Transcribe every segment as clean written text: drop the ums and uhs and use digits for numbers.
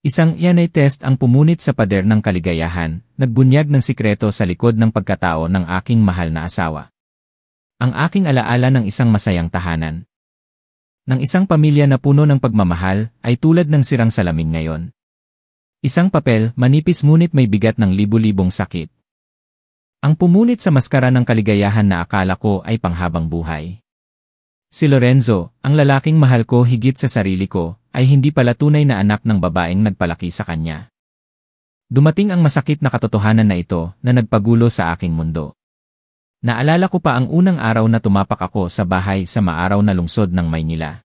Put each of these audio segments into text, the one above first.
Isang ENA test ang pumunit sa pader ng kaligayahan, nagbunyag ng sikreto sa likod ng pagkatao ng aking mahal na asawa. Ang aking alaala ng isang masayang tahanan. Ng isang pamilya na puno ng pagmamahal ay tulad ng sirang salamin ngayon. Isang papel, manipis ngunit may bigat ng libu-libong sakit. Ang pumunit sa maskara ng kaligayahan na akala ko ay panghabang buhay. Si Lorenzo, ang lalaking mahal ko higit sa sarili ko, ay hindi pala tunay na anak ng babaeng nagpalaki sa kanya. Dumating ang masakit na katotohanan na ito na nagpagulo sa aking mundo. Naalala ko pa ang unang araw na tumapak ako sa bahay sa maaraw na lungsod ng Maynila.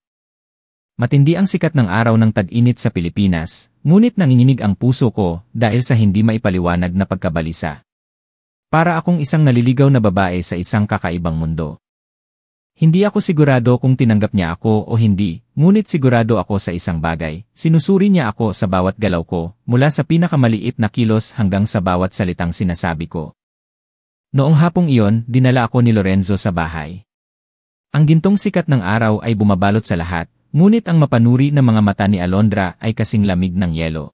Matindi ang sikat ng araw ng tag-init sa Pilipinas, ngunit nanginginig ang puso ko dahil sa hindi maipaliwanag na pagkabalisa. Para akong isang naliligaw na babae sa isang kakaibang mundo. Hindi ako sigurado kung tinanggap niya ako o hindi, ngunit sigurado ako sa isang bagay. Sinusuri niya ako sa bawat galaw ko, mula sa pinakamaliit na kilos hanggang sa bawat salitang sinasabi ko. Noong hapong iyon, dinala ako ni Lorenzo sa bahay. Ang gintong sikat ng araw ay bumabalot sa lahat, ngunit ang mapanuri na mga mata ni Alondra ay kasing lamig ng yelo.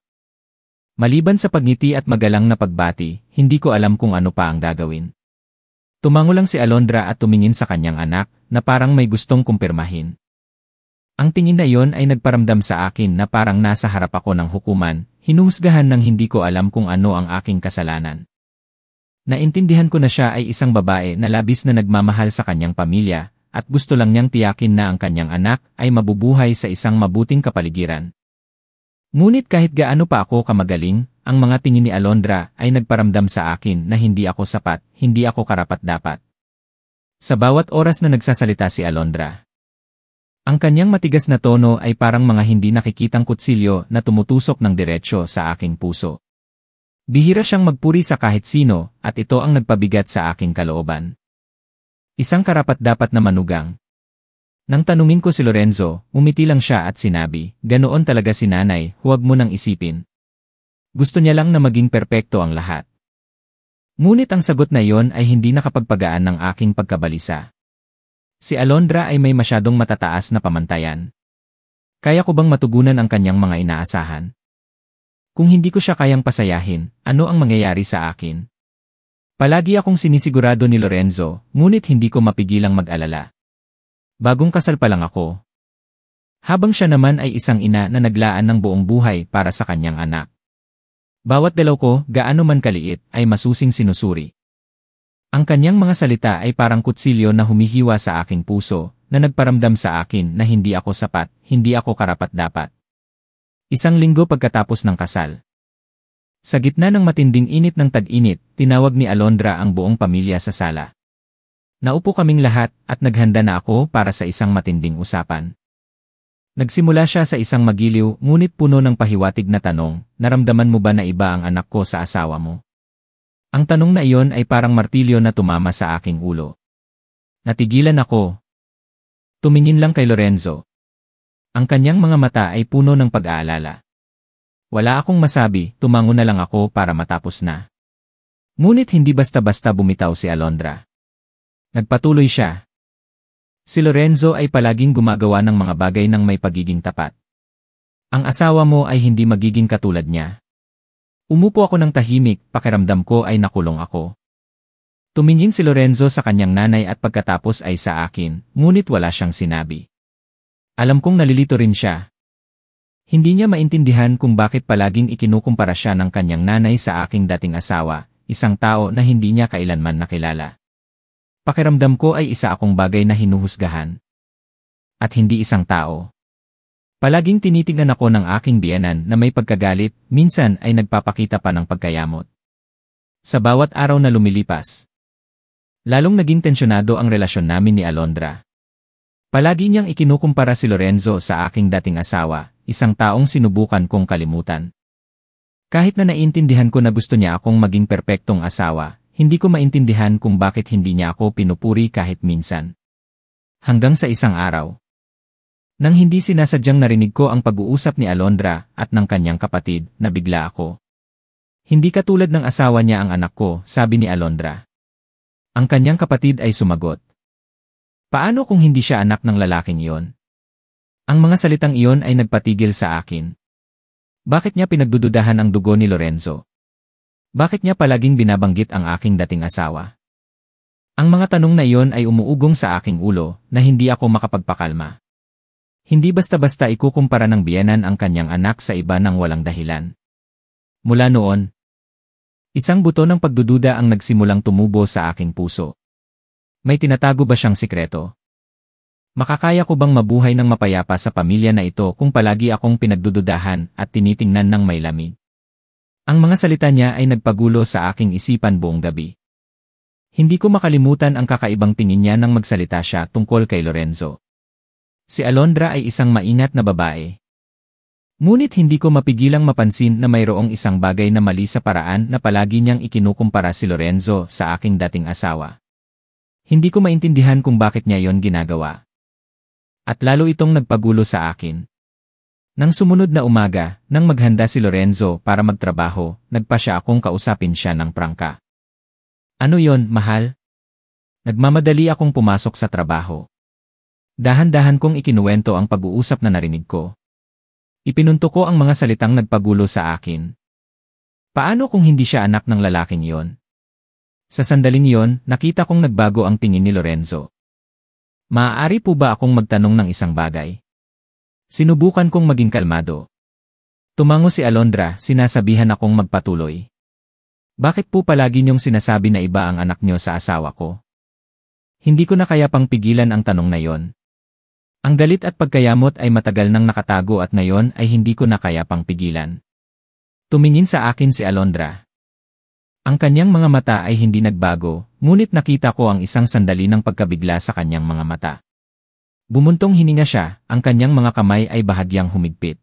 Maliban sa pagngiti at magalang na pagbati, hindi ko alam kung ano pa ang gagawin. Tumango lang si Alondra at tumingin sa kanyang anak, na parang may gustong kumpirmahin. Ang tingin na iyon ay nagparamdam sa akin na parang nasa harap ako ng hukuman, hinuhusgahan ng hindi ko alam kung ano ang aking kasalanan. Naintindihan ko na siya ay isang babae na labis na nagmamahal sa kanyang pamilya, at gusto lang niyang tiyakin na ang kanyang anak ay mabubuhay sa isang mabuting kapaligiran. Ngunit kahit gaano pa ako kamagaling, ang mga tingin ni Alondra ay nagparamdam sa akin na hindi ako sapat, hindi ako karapat-dapat. Sa bawat oras na nagsasalita si Alondra, ang kanyang matigas na tono ay parang mga hindi nakikitang kutsilyo na tumutusok ng diretsyo sa aking puso. Bihira siyang magpuri sa kahit sino, at ito ang nagpabigat sa aking kalooban. Isang karapat-dapat na manugang. Nang tanungin ko si Lorenzo, umiti lang siya at sinabi, "Ganoon talaga si nanay, huwag mo nang isipin. Gusto niya lang na maging perpekto ang lahat." Ngunit ang sagot na iyon ay hindi nakapagpagaan ng aking pagkabalisa. Si Alondra ay may masyadong matataas na pamantayan. Kaya ko bang matugunan ang kanyang mga inaasahan? Kung hindi ko siya kayang pasayahin, ano ang mangyayari sa akin? Palagi akong sinisigurado ni Lorenzo, ngunit hindi ko mapigilang mag-alala. Bagong kasal pa lang ako. Habang siya naman ay isang ina na naglaan ng buong buhay para sa kanyang anak. Bawat dalaw ko, gaano man kaliit, ay masusing sinusuri. Ang kanyang mga salita ay parang kutsilyo na humihiwa sa aking puso, na nagparamdam sa akin na hindi ako sapat, hindi ako karapat-dapat. Isang linggo pagkatapos ng kasal. Sa gitna ng matinding init ng tag-init, tinawag ni Alondra ang buong pamilya sa sala. Naupo kaming lahat at naghanda na ako para sa isang matinding usapan. Nagsimula siya sa isang magiliw ngunit puno ng pahiwatig na tanong, "Naramdaman mo ba na iba ang anak ko sa asawa mo?" Ang tanong na iyon ay parang martilyo na tumama sa aking ulo. Natigilan ako. Tumingin lang kay Lorenzo. Ang kanyang mga mata ay puno ng pag-aalala. Wala akong masabi, tumango na lang ako para matapos na. Ngunit hindi basta-basta bumitaw si Alondra. Nagpatuloy siya. Si Lorenzo ay palaging gumagawa ng mga bagay ng may pagiging tapat. Ang asawa mo ay hindi magiging katulad niya. Umupo ako ng tahimik, pakiramdam ko ay nakulong ako. Tumingin si Lorenzo sa kanyang nanay at pagkatapos ay sa akin, ngunit wala siyang sinabi. Alam kong nalilito rin siya. Hindi niya maintindihan kung bakit palaging ikinukumpara siya ng kanyang nanay sa aking dating asawa, isang tao na hindi niya kailanman nakilala. Pakiramdam ko ay isa akong bagay na hinuhusgahan. At hindi isang tao. Palaging tinitingnan ako ng aking biyenan na may pagkagalit, minsan ay nagpapakita pa ng pagkayamot. Sa bawat araw na lumilipas, lalong naging tensyonado ang relasyon namin ni Alondra. Palagi niyang ikinukumpara si Lorenzo sa aking dating asawa, isang taong sinubukan kong kalimutan. Kahit na naiintindihan ko na gusto niya akong maging perpektong asawa, hindi ko maintindihan kung bakit hindi niya ako pinupuri kahit minsan. Hanggang sa isang araw. Nang hindi sinasadyang narinig ko ang pag-uusap ni Alondra at ng kanyang kapatid, nabigla ako. Hindi katulad ng asawa niya ang anak ko, sabi ni Alondra. Ang kanyang kapatid ay sumagot. Paano kung hindi siya anak ng lalaking iyon? Ang mga salitang iyon ay nagpatigil sa akin. Bakit niya pinagdududahan ang dugo ni Lorenzo? Bakit niya palaging binabanggit ang aking dating asawa? Ang mga tanong na iyon ay umuugong sa aking ulo na hindi ako makapagpakalma. Hindi basta-basta ikukumpara ng biyenan ang kanyang anak sa iba ng walang dahilan. Mula noon, isang buto ng pagdududa ang nagsimulang tumubo sa aking puso. May tinatago ba siyang sikreto? Makakaya ko bang mabuhay ng mapayapa sa pamilya na ito kung palagi akong pinagdududahan at tinitingnan ng may lamig? Ang mga salita niya ay nagpagulo sa aking isipan buong gabi. Hindi ko makalimutan ang kakaibang tingin niya nang magsalita siya tungkol kay Lorenzo. Si Alondra ay isang maingat na babae. Ngunit hindi ko mapigilang mapansin na mayroong isang bagay na mali sa paraan na palagi niyang ikinukumpara si Lorenzo sa aking dating asawa. Hindi ko maintindihan kung bakit niya yon ginagawa. At lalo itong nagpagulo sa akin. Nang sumunod na umaga, nang maghanda si Lorenzo para magtrabaho, nagpa siya akong kausapin siya ng prangka. Ano yon, mahal? Nagmamadali akong pumasok sa trabaho. Dahan-dahan kong ikinuwento ang pag-uusap na narinig ko. Ipinunto ko ang mga salitang nagpagulo sa akin. Paano kung hindi siya anak ng lalaking yon? Sa sandaling yon, nakita kong nagbago ang tingin ni Lorenzo. Maaari po ba akong magtanong ng isang bagay? Sinubukan kong maging kalmado. Tumango si Alondra, sinasabihan akong magpatuloy. Bakit po palagi niyong sinasabi na iba ang anak niyo sa asawa ko? Hindi ko na kaya pang pigilan ang tanong na yon. Ang galit at pagkayamot ay matagal nang nakatago at ngayon ay hindi ko na kaya pang pigilan. Tumingin sa akin si Alondra. Ang kanyang mga mata ay hindi nagbago, ngunit nakita ko ang isang sandali ng pagkabigla sa kanyang mga mata. Bumuntong hininga siya, ang kanyang mga kamay ay bahagyang humigpit.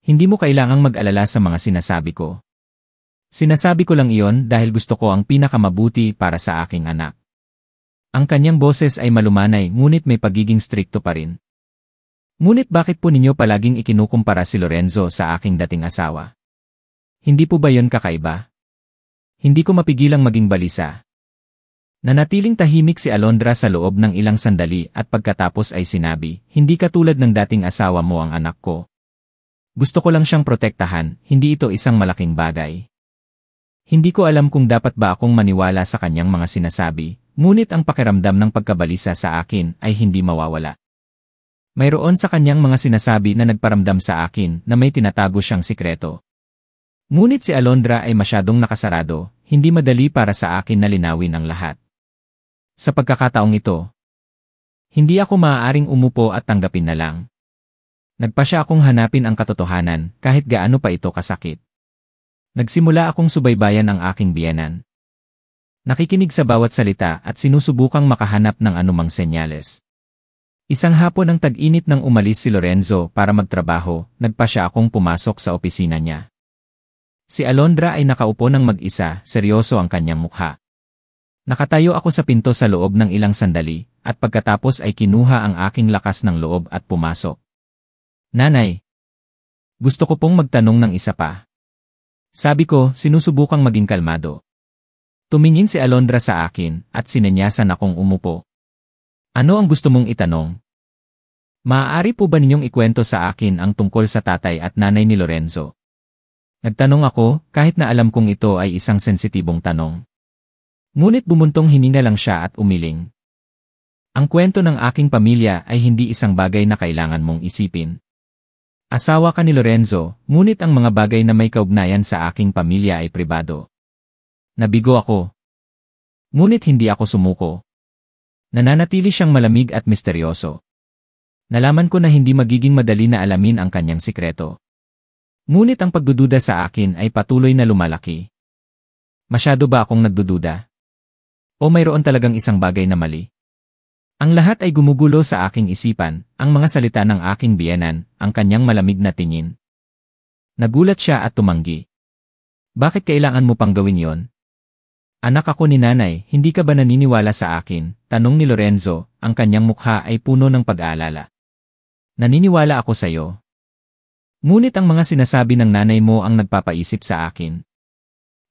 Hindi mo kailangang mag-alala sa mga sinasabi ko. Sinasabi ko lang iyon dahil gusto ko ang pinakamabuti para sa aking anak. Ang kanyang boses ay malumanay ngunit may pagiging strikto pa rin. Ngunit bakit po ninyo palaging ikinukumpara si Lorenzo sa aking dating asawa? Hindi po ba yon kakaiba? Hindi ko mapigilang maging balisa. Nanatiling tahimik si Alondra sa loob ng ilang sandali at pagkatapos ay sinabi, hindi katulad ng dating asawa mo ang anak ko. Gusto ko lang siyang protektahan, hindi ito isang malaking bagay. Hindi ko alam kung dapat ba akong maniwala sa kanyang mga sinasabi. Ngunit ang pakiramdam ng pagkabalisa sa akin ay hindi mawawala. Mayroon sa kanyang mga sinasabi na nagparamdam sa akin na may tinatago siyang sikreto. Ngunit si Alondra ay masyadong nakasarado, hindi madali para sa akin na linawin ang lahat. Sa pagkakataong ito, hindi ako maaaring umupo at tanggapin na lang. Nagpa siya akong hanapin ang katotohanan kahit gaano pa ito kasakit. Nagsimula akong subaybayan ang aking biyenan. Nakikinig sa bawat salita at sinusubukang makahanap ng anumang senyales. Isang hapon ng tag-init nang umalis si Lorenzo para magtrabaho, nagpa siya akong pumasok sa opisina niya. Si Alondra ay nakaupo ng mag-isa, seryoso ang kanyang mukha. Nakatayo ako sa pinto sa loob ng ilang sandali, at pagkatapos ay kinuha ang aking lakas ng loob at pumasok. Nanay, gusto ko pong magtanong ng isa pa. Sabi ko, sinusubukang maging kalmado. Tumingin si Alondra sa akin at sinenyasan akong umupo. Ano ang gusto mong itanong? Maaari po ba ninyong ikwento sa akin ang tungkol sa tatay at nanay ni Lorenzo? Nagtanong ako kahit na alam kong ito ay isang sensitibong tanong. Ngunit bumuntong hininga lang siya at umiling. Ang kwento ng aking pamilya ay hindi isang bagay na kailangan mong isipin. Asawa ka ni Lorenzo, ngunit ang mga bagay na may kaugnayan sa aking pamilya ay pribado. Nabigo ako. Ngunit hindi ako sumuko. Nananatili siyang malamig at misteryoso. Nalaman ko na hindi magiging madali na alamin ang kanyang sikreto. Ngunit ang pagdududa sa akin ay patuloy na lumalaki. Masyado ba akong nagdududa? O mayroon talagang isang bagay na mali? Ang lahat ay gumugulo sa aking isipan, ang mga salita ng aking biyenan, ang kanyang malamig na tingin. Nagulat siya at tumanggi. Bakit kailangan mo pang gawin yon? Anak ako ni nanay, hindi ka ba naniniwala sa akin? Tanong ni Lorenzo, ang kanyang mukha ay puno ng pag-aalala. Naniniwala ako sa iyo. Ngunit ang mga sinasabi ng nanay mo ang nagpapaisip sa akin.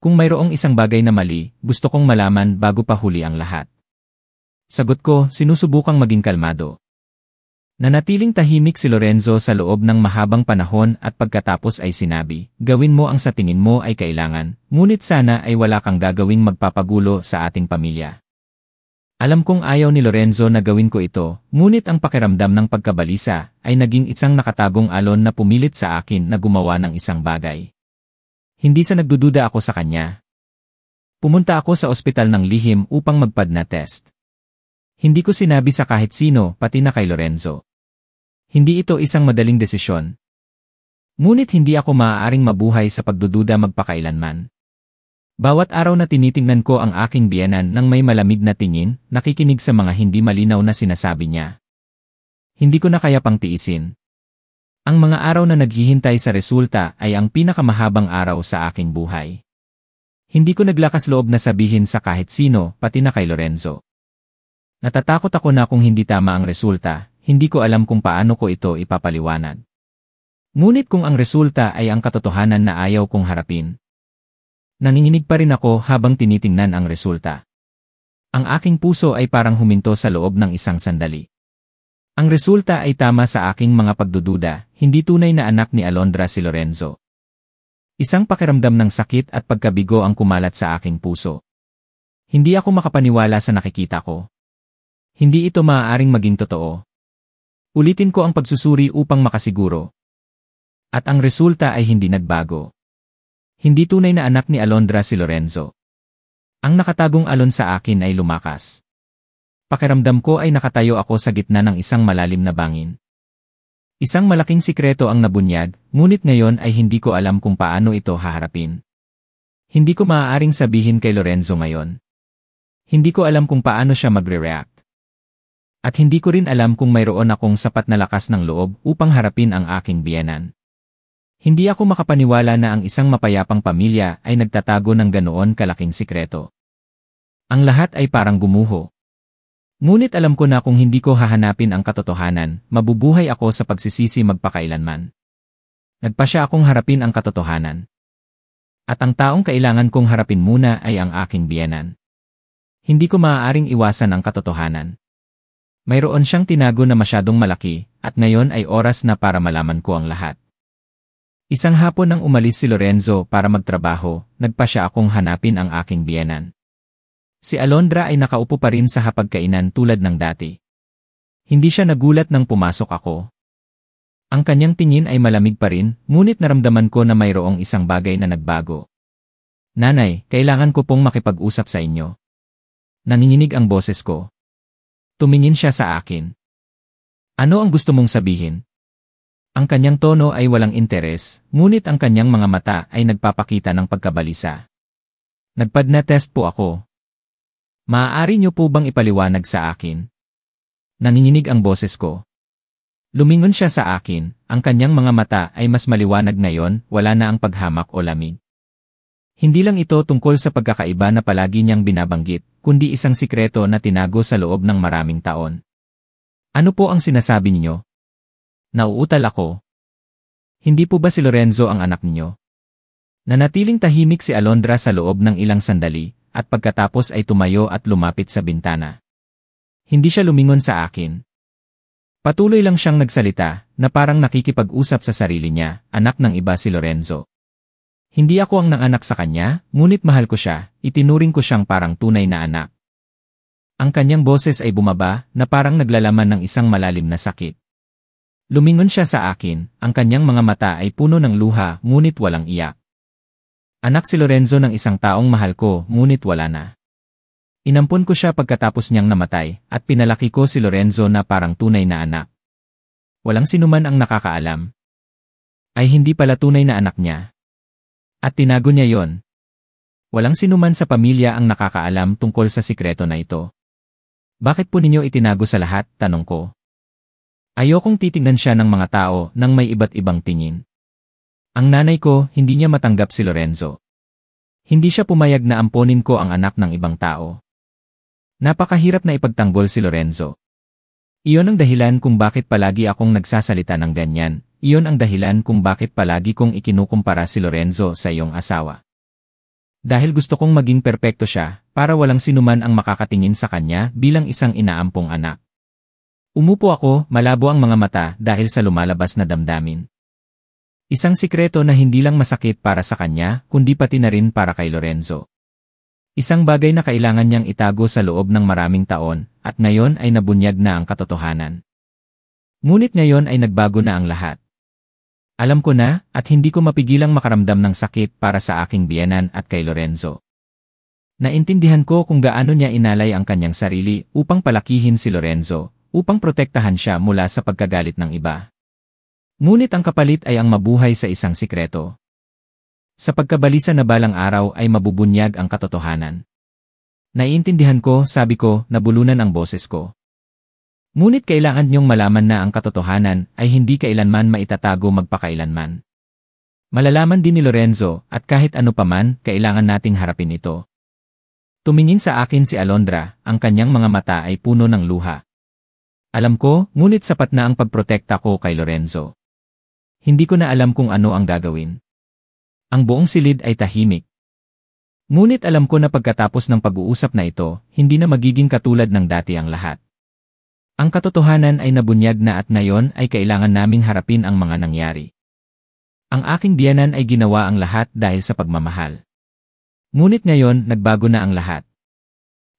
Kung mayroong isang bagay na mali, gusto kong malaman bago pa huli ang lahat. Sagot ko, sinusubukang maging kalmado. Nanatiling tahimik si Lorenzo sa loob ng mahabang panahon at pagkatapos ay sinabi, "Gawin mo ang sa tingin mo ay kailangan, ngunit sana ay wala kang gagawing magpapagulo sa ating pamilya." Alam kong ayaw ni Lorenzo na gawin ko ito, ngunit ang pakiramdam ng pagkabalisa ay naging isang nakatagong alon na pumilit sa akin na gumawa ng isang bagay. Hindi sa nagdududa ako sa kanya. Pumunta ako sa ospital ng lihim upang magpa-DNA test. Hindi ko sinabi sa kahit sino, pati na kay Lorenzo. Hindi ito isang madaling desisyon. Ngunit hindi ako maaaring mabuhay sa pagdududa magpakailanman. Bawat araw na tinitingnan ko ang aking biyenan ng may malamig na tingin, nakikinig sa mga hindi malinaw na sinasabi niya. Hindi ko na kaya pang tiisin. Ang mga araw na naghihintay sa resulta ay ang pinakamahabang araw sa aking buhay. Hindi ko naglakas loob na sabihin sa kahit sino, pati na kay Lorenzo. Natatakot ako na kung hindi tama ang resulta, hindi ko alam kung paano ko ito ipapaliwanag. Ngunit kung ang resulta ay ang katotohanan na ayaw kong harapin, nanginginig pa rin ako habang tinitingnan ang resulta. Ang aking puso ay parang huminto sa loob ng isang sandali. Ang resulta ay tama sa aking mga pagdududa, hindi tunay na anak ni Alondra si Lorenzo. Isang pakiramdam ng sakit at pagkabigo ang kumalat sa aking puso. Hindi ako makapaniwala sa nakikita ko. Hindi ito maaaring maging totoo. Ulitin ko ang pagsusuri upang makasiguro. At ang resulta ay hindi nagbago. Hindi tunay na anak ni Alondra si Lorenzo. Ang nakatagong alon sa akin ay lumakas. Pakiramdam ko ay nakatayo ako sa gitna ng isang malalim na bangin. Isang malaking sikreto ang nabunyag, ngunit ngayon ay hindi ko alam kung paano ito haharapin. Hindi ko maaaring sabihin kay Lorenzo ngayon. Hindi ko alam kung paano siya magre-react. At hindi ko rin alam kung mayroon akong sapat na lakas ng loob upang harapin ang aking biyenan. Hindi ako makapaniwala na ang isang mapayapang pamilya ay nagtatago ng ganoon kalaking sikreto. Ang lahat ay parang gumuho. Ngunit alam ko na kung hindi ko hahanapin ang katotohanan, mabubuhay ako sa pagsisisi magpakailanman. Nagpasya akong harapin ang katotohanan. At ang taong kailangan kong harapin muna ay ang aking biyenan. Hindi ko maaaring iwasan ang katotohanan. Mayroon siyang tinago na masyadong malaki, at ngayon ay oras na para malaman ko ang lahat. Isang hapon nang umalis si Lorenzo para magtrabaho, nagpasya akong hanapin ang aking biyenan. Si Alondra ay nakaupo pa rin sa hapagkainan tulad ng dati. Hindi siya nagulat nang pumasok ako. Ang kanyang tingin ay malamig pa rin, ngunit naramdaman ko na mayroong isang bagay na nagbago. "Nanay, kailangan ko pong makipag-usap sa inyo." Nanginginig ang boses ko. Tumingin siya sa akin. "Ano ang gusto mong sabihin?" Ang kanyang tono ay walang interes, ngunit ang kanyang mga mata ay nagpapakita ng pagkabalisa. "Nagpa-DNA test po ako. Maaari niyo po bang ipaliwanag sa akin?" Nanginginig ang boses ko. Lumingon siya sa akin, ang kanyang mga mata ay mas maliwanag ngayon, wala na ang paghamak o lamig. Hindi lang ito tungkol sa pagkakaiba na palagi niyang binabanggit, kundi isang sikreto na tinago sa loob ng maraming taon. "Ano po ang sinasabi niyo?" Nauutal ako. "Hindi po ba si Lorenzo ang anak niyo?" Nanatiling tahimik si Alondra sa loob ng ilang sandali, at pagkatapos ay tumayo at lumapit sa bintana. Hindi siya lumingon sa akin. Patuloy lang siyang nagsalita, na parang nakikipag-usap sa sarili niya, "Anak ng iba si Lorenzo. Hindi ako ang nanganak sa kanya, ngunit mahal ko siya, itinuring ko siyang parang tunay na anak." Ang kanyang boses ay bumaba, na parang naglalaman ng isang malalim na sakit. Lumingon siya sa akin, ang kanyang mga mata ay puno ng luha, ngunit walang iyak. "Anak si Lorenzo ng isang taong mahal ko, ngunit wala na. Inampun ko siya pagkatapos niyang namatay, at pinalaki ko si Lorenzo na parang tunay na anak. Walang sinuman ang nakakaalam. Ay hindi pala tunay na anak niya. At tinago niya yon. Walang sinuman sa pamilya ang nakakaalam tungkol sa sikreto na ito. Bakit po ninyo itinago sa lahat?" tanong ko. Ayokong titignan siya ng mga tao nang may iba't ibang tingin. Ang nanay ko, hindi niya matanggap si Lorenzo. Hindi siya pumayag na amponin ko ang anak ng ibang tao. Napakahirap na ipagtanggol si Lorenzo. Iyon ang dahilan kung bakit palagi akong nagsasalita ng ganyan. Iyon ang dahilan kung bakit palagi kong ikinukumpara si Lorenzo sa iyong asawa. Dahil gusto kong maging perpekto siya, para walang sinuman ang makakatingin sa kanya bilang isang inaampong anak. Umupo ako, malabo ang mga mata dahil sa lumalabas na damdamin. Isang sikreto na hindi lang masakit para sa kanya, kundi pati na rin para kay Lorenzo. Isang bagay na kailangan niyang itago sa loob ng maraming taon, at ngayon ay nabunyag na ang katotohanan. Ngunit ngayon ay nagbago na ang lahat. Alam ko na, at hindi ko mapigilang makaramdam ng sakit para sa aking biyenan at kay Lorenzo. Naintindihan ko kung gaano niya inalay ang kanyang sarili upang palakihin si Lorenzo, upang protektahan siya mula sa pagkagalit ng iba. Ngunit ang kapalit ay ang mabuhay sa isang sikreto. Sa pagkabalisa na balang araw ay mabubunyag ang katotohanan. Naiintindihan ko, sabi ko, nabulunan ang boses ko. Ngunit kailangan niyong malaman na ang katotohanan ay hindi kailanman maitatago magpakailanman. Malalaman din ni Lorenzo at kahit ano paman, kailangan nating harapin ito. Tumingin sa akin si Alondra, ang kanyang mga mata ay puno ng luha. Alam ko, ngunit sapat na ang pagprotekta ko kay Lorenzo. Hindi ko na alam kung ano ang gagawin. Ang buong silid ay tahimik. Ngunit alam ko na pagkatapos ng pag-uusap na ito, hindi na magiging katulad ng dati ang lahat. Ang katotohanan ay nabunyag na at ngayon ay kailangan naming harapin ang mga nangyari. Ang aking biyenan ay ginawa ang lahat dahil sa pagmamahal. Ngunit ngayon, nagbago na ang lahat.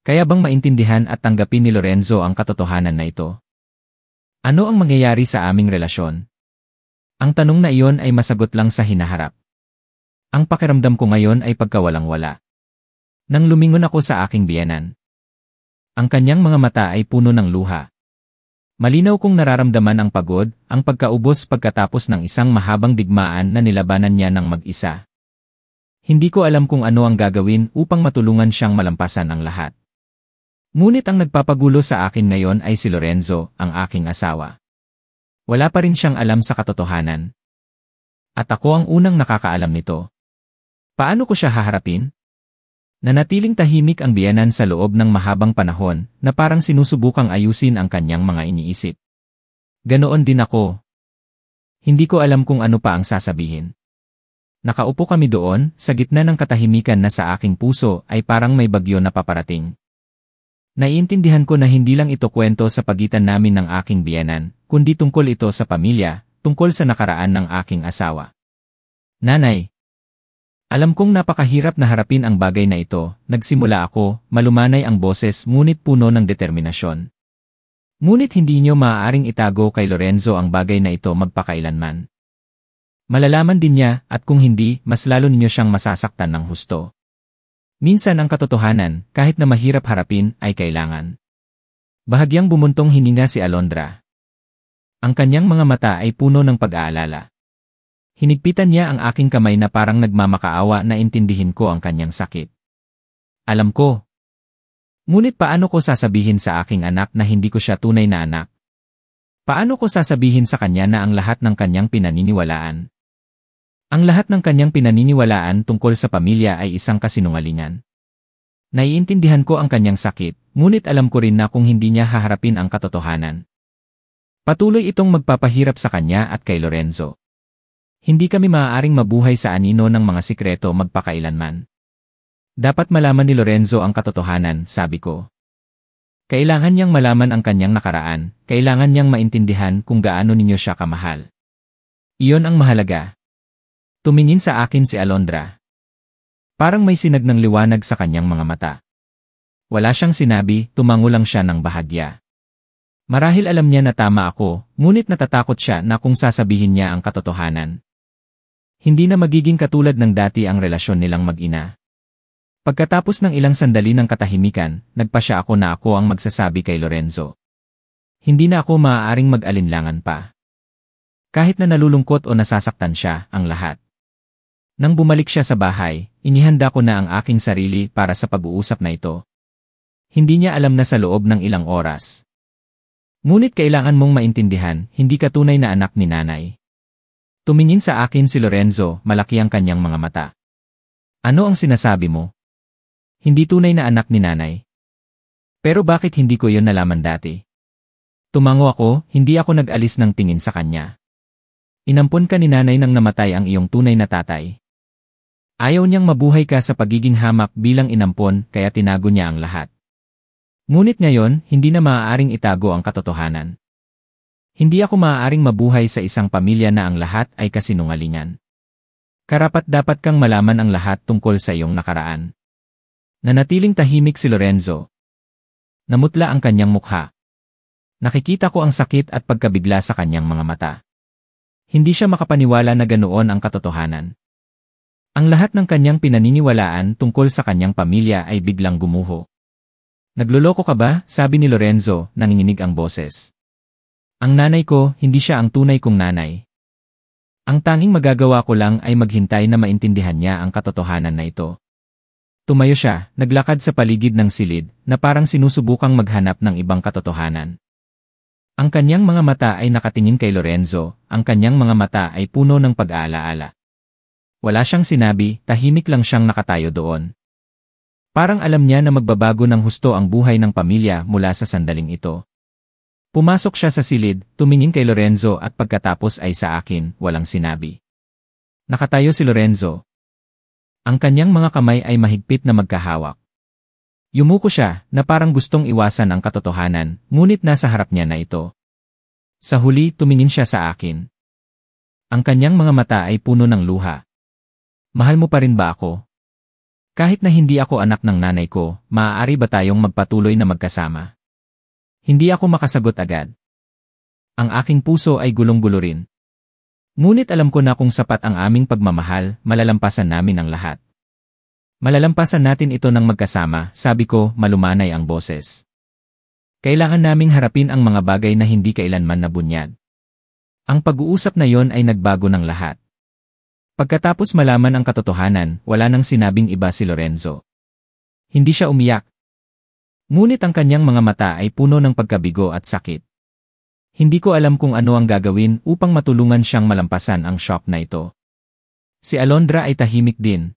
Kaya bang maintindihan at tanggapin ni Lorenzo ang katotohanan na ito? Ano ang mangyayari sa aming relasyon? Ang tanong na iyon ay masagot lang sa hinaharap. Ang pakiramdam ko ngayon ay pagkawalang-wala. Nang lumingon ako sa aking biyenan. Ang kanyang mga mata ay puno ng luha. Malinaw kong nararamdaman ang pagod, ang pagkaubos pagkatapos ng isang mahabang digmaan na nilabanan niya ng mag-isa. Hindi ko alam kung ano ang gagawin upang matulungan siyang malampasan ang lahat. Ngunit ang nagpapagulo sa akin ngayon ay si Lorenzo, ang aking asawa. Wala pa rin siyang alam sa katotohanan. At ako ang unang nakakaalam nito. Paano ko siya haharapin? Nanatiling tahimik ang biyenan sa loob ng mahabang panahon na parang sinusubukang ayusin ang kanyang mga iniisip. Ganoon din ako. Hindi ko alam kung ano pa ang sasabihin. Nakaupo kami doon, sa gitna ng katahimikan na sa aking puso ay parang may bagyo na paparating. Naiintindihan ko na hindi lang ito kwento sa pagitan namin ng aking biyenan, kundi tungkol ito sa pamilya, tungkol sa nakaraan ng aking asawa. Nanay. Alam kong napakahirap na harapin ang bagay na ito, nagsimula ako, malumanay ang boses ngunit puno ng determinasyon. Ngunit hindi niyo maaaring itago kay Lorenzo ang bagay na ito magpakailanman. Malalaman din niya at kung hindi, mas lalo ninyo siyang masasaktan ng husto. Minsan ang katotohanan, kahit na mahirap harapin, ay kailangan. Bahagyang bumuntong hininga si Alondra. Ang kanyang mga mata ay puno ng pag-aalala. Hinigpitan niya ang aking kamay na parang nagmamakaawa na intindihin ko ang kanyang sakit. Alam ko. Ngunit paano ko sasabihin sa aking anak na hindi ko siya tunay na anak? Paano ko sasabihin sa kanya na ang lahat ng kanyang pinaniniwalaan? Ang lahat ng kanyang pinaniniwalaan tungkol sa pamilya ay isang kasinungalingan. Naiintindihan ko ang kanyang sakit, ngunit alam ko rin na kung hindi niya haharapin ang katotohanan. Patuloy itong magpapahirap sa kanya at kay Lorenzo. Hindi kami maaaring mabuhay sa anino ng mga sikreto magpakailanman. Dapat malaman ni Lorenzo ang katotohanan, sabi ko. Kailangan niyang malaman ang kanyang nakaraan, kailangan niyang maintindihan kung gaano ninyo siya kamahal. Iyon ang mahalaga. Tumingin sa akin si Alondra. Parang may sinag ng liwanag sa kanyang mga mata. Wala siyang sinabi, tumango lang siya ng bahagya. Marahil alam niya na tama ako, ngunit natatakot siya na kung sasabihin niya ang katotohanan. Hindi na magiging katulad ng dati ang relasyon nilang mag-ina. Pagkatapos ng ilang sandali ng katahimikan, nagpasya ako na ako ang magsasabi kay Lorenzo. Hindi na ako maaaring mag-alinlangan pa. Kahit na nalulungkot o nasasaktan siya, ang lahat. Nang bumalik siya sa bahay, inihanda ko na ang aking sarili para sa pag-uusap na ito. Hindi niya alam na sa loob ng ilang oras. Ngunit kailangan mong maintindihan, hindi ka tunay na anak ni nanay. Tumingin sa akin si Lorenzo, malaki ang kanyang mga mata. Ano ang sinasabi mo? Hindi tunay na anak ni nanay. Pero bakit hindi ko yon nalaman dati? Tumango ako, hindi ako nag-alis ng tingin sa kanya. Inampon ka ni nanay nang namatay ang iyong tunay na tatay. Ayaw niyang mabuhay ka sa pagiging hamak bilang inampon kaya tinago niya ang lahat. Ngunit ngayon, hindi na maaaring itago ang katotohanan. Hindi ako maaaring mabuhay sa isang pamilya na ang lahat ay kasinungalingan. Karapat-dapat kang malaman ang lahat tungkol sa iyong nakaraan. Nanatiling tahimik si Lorenzo. Namutla ang kanyang mukha. Nakikita ko ang sakit at pagkabigla sa kanyang mga mata. Hindi siya makapaniwala na ganoon ang katotohanan. Ang lahat ng kanyang pinaniniwalaan tungkol sa kanyang pamilya ay biglang gumuho. Nagloloko ka ba? Sabi ni Lorenzo, nanginginig ang boses. Ang nanay ko, hindi siya ang tunay kong nanay. Ang tanging magagawa ko lang ay maghintay na maintindihan niya ang katotohanan na ito. Tumayo siya, naglakad sa paligid ng silid, na parang sinusubukang maghanap ng ibang katotohanan. Ang kanyang mga mata ay nakatingin kay Lorenzo, ang kanyang mga mata ay puno ng pag-aalaala. Wala siyang sinabi, tahimik lang siyang nakatayo doon. Parang alam niya na magbabago ng husto ang buhay ng pamilya mula sa sandaling ito. Pumasok siya sa silid, tumingin kay Lorenzo at pagkatapos ay sa akin, walang sinabi. Nakatayo si Lorenzo. Ang kanyang mga kamay ay mahigpit na magkahawak. Yumuko siya, na parang gustong iwasan ang katotohanan, ngunit nasa harap niya na ito. Sa huli, tumingin siya sa akin. Ang kanyang mga mata ay puno ng luha. Mahal mo pa rin ba ako? Kahit na hindi ako anak ng nanay ko, maaari ba tayong magpatuloy na magkasama? Hindi ako makasagot agad. Ang aking puso ay gulong-gulo rin. Ngunit alam ko na kung sapat ang aming pagmamahal, malalampasan namin ang lahat. Malalampasan natin ito ng magkasama, sabi ko, malumanay ang boses. Kailangan naming harapin ang mga bagay na hindi kailanman nabunyad. Ang pag-uusap na yon ay nagbago ng lahat. Pagkatapos malaman ang katotohanan, wala nang sinabing iba si Lorenzo. Hindi siya umiyak. Ngunit ang kanyang mga mata ay puno ng pagkabigo at sakit. Hindi ko alam kung ano ang gagawin upang matulungan siyang malampasan ang shock na ito. Si Alondra ay tahimik din.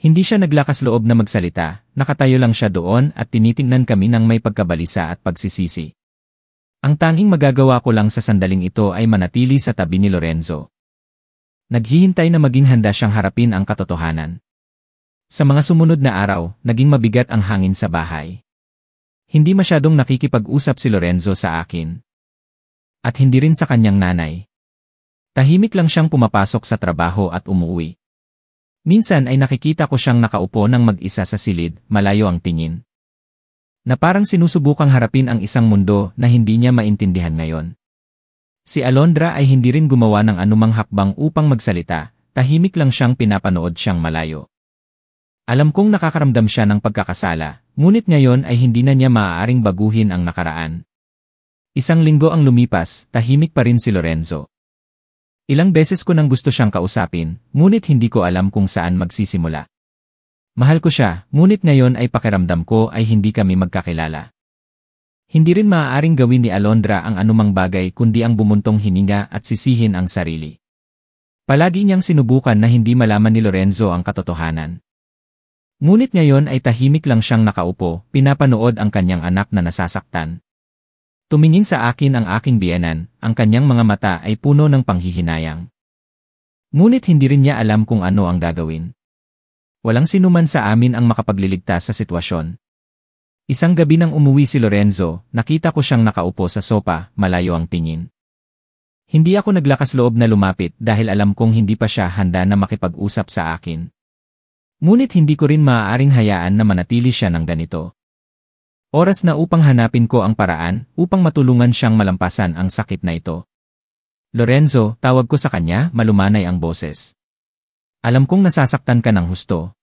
Hindi siya naglakas loob na magsalita, nakatayo lang siya doon at tinitingnan kami ng may pagkabalisa at pagsisisi. Ang tanging magagawa ko lang sa sandaling ito ay manatili sa tabi ni Lorenzo. Naghihintay na maging handa siyang harapin ang katotohanan. Sa mga sumunod na araw, naging mabigat ang hangin sa bahay. Hindi masyadong nakikipag-usap si Lorenzo sa akin. At hindi rin sa kanyang nanay. Tahimik lang siyang pumapasok sa trabaho at umuwi. Minsan ay nakikita ko siyang nakaupo ng mag-isa sa silid, malayo ang tingin. Na parang sinusubukang harapin ang isang mundo na hindi niya maintindihan ngayon. Si Alondra ay hindi rin gumawa ng anumang hakbang upang magsalita, tahimik lang siyang pinapanood siyang malayo. Alam kong nakakaramdam siya ng pagkakasala, ngunit ngayon ay hindi na niya maaaring baguhin ang nakaraan. Isang linggo ang lumipas, tahimik pa rin si Lorenzo. Ilang beses ko nang gusto siyang kausapin, ngunit hindi ko alam kung saan magsisimula. Mahal ko siya, ngunit ngayon ay pakiramdam ko ay hindi kami magkakilala. Hindi rin maaaring gawin ni Alondra ang anumang bagay kundi ang bumuntong hininga at sisihin ang sarili. Palagi niyang sinubukan na hindi malaman ni Lorenzo ang katotohanan. Ngunit ngayon ay tahimik lang siyang nakaupo, pinapanood ang kanyang anak na nasasaktan. Tumingin sa akin ang aking biyenan, ang kanyang mga mata ay puno ng panghihinayang. Ngunit hindi rin niya alam kung ano ang gagawin. Walang sinuman sa amin ang makapagliligtas sa sitwasyon. Isang gabi nang umuwi si Lorenzo, nakita ko siyang nakaupo sa sopa, malayo ang tingin. Hindi ako naglakas loob na lumapit dahil alam kong hindi pa siya handa na makipag-usap sa akin. Ngunit hindi ko rin maaaring hayaan na manatili siya ng ganito. Oras na upang hanapin ko ang paraan upang matulungan siyang malampasan ang sakit na ito. Lorenzo, tawag ko sa kanya, malumanay ang boses. Alam kong nasasaktan ka ng husto.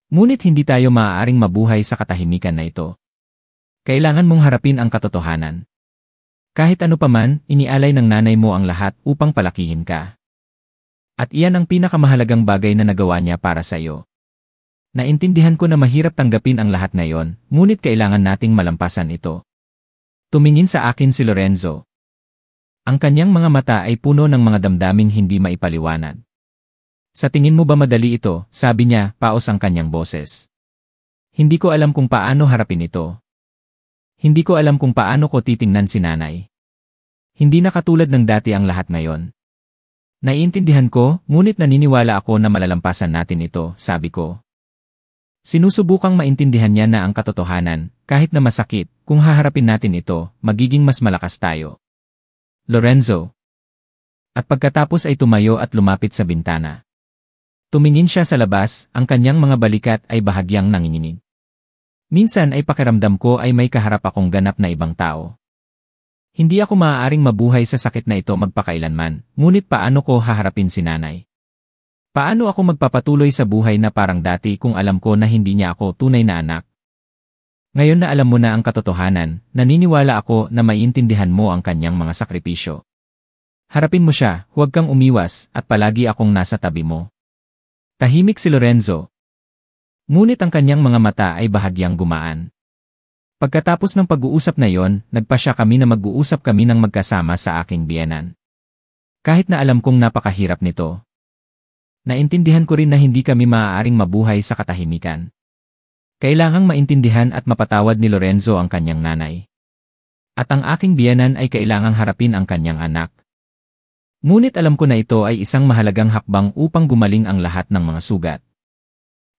Ngunit hindi tayo maaaring mabuhay sa katahimikan na ito. Kailangan mong harapin ang katotohanan. Kahit ano paman, inialay ng nanay mo ang lahat upang palakihin ka. At iyan ang pinakamahalagang bagay na nagawa niya para sa iyo. Naintindihan ko na mahirap tanggapin ang lahat ngayon, ngunit kailangan nating malampasan ito. Tumingin sa akin si Lorenzo. Ang kanyang mga mata ay puno ng mga damdaming hindi maipaliwanag. Sa tingin mo ba madali ito? Sabi niya, paos ang kanyang boses. Hindi ko alam kung paano harapin ito. Hindi ko alam kung paano ko titingnan si nanay. Hindi na katulad ng dati ang lahat ngayon. Naiintindihan ko, ngunit naniniwala ako na malalampasan natin ito, sabi ko. Sinusubukang maintindihan niya na ang katotohanan, kahit na masakit, kung haharapin natin ito, magiging mas malakas tayo. Lorenzo. At pagkatapos ay tumayo at lumapit sa bintana. Tumingin siya sa labas, ang kanyang mga balikat ay bahagyang nanginginig. Minsan ay pakiramdam ko ay may kaharap akong ganap na ibang tao. Hindi ako maaaring mabuhay sa sakit na ito magpakailanman, ngunit paano ko haharapin si nanay? Paano ako magpapatuloy sa buhay na parang dati kung alam ko na hindi niya ako tunay na anak? Ngayon na alam mo na ang katotohanan, naniniwala ako na maiintindihan mo ang kanyang mga sakripisyo. Harapin mo siya, huwag kang umiwas, at palagi akong nasa tabi mo. Tahimik si Lorenzo. Ngunit ang kanyang mga mata ay bahagyang gumaan. Pagkatapos ng pag-uusap na yon, nagpasya kami na mag-uusap kami ng magkasama sa aking biyenan. Kahit na alam kong napakahirap nito. Naintindihan ko rin na hindi kami maaaring mabuhay sa katahimikan. Kailangang maintindihan at mapatawad ni Lorenzo ang kanyang nanay. At ang aking biyenan ay kailangang harapin ang kanyang anak. Ngunit alam ko na ito ay isang mahalagang hakbang upang gumaling ang lahat ng mga sugat.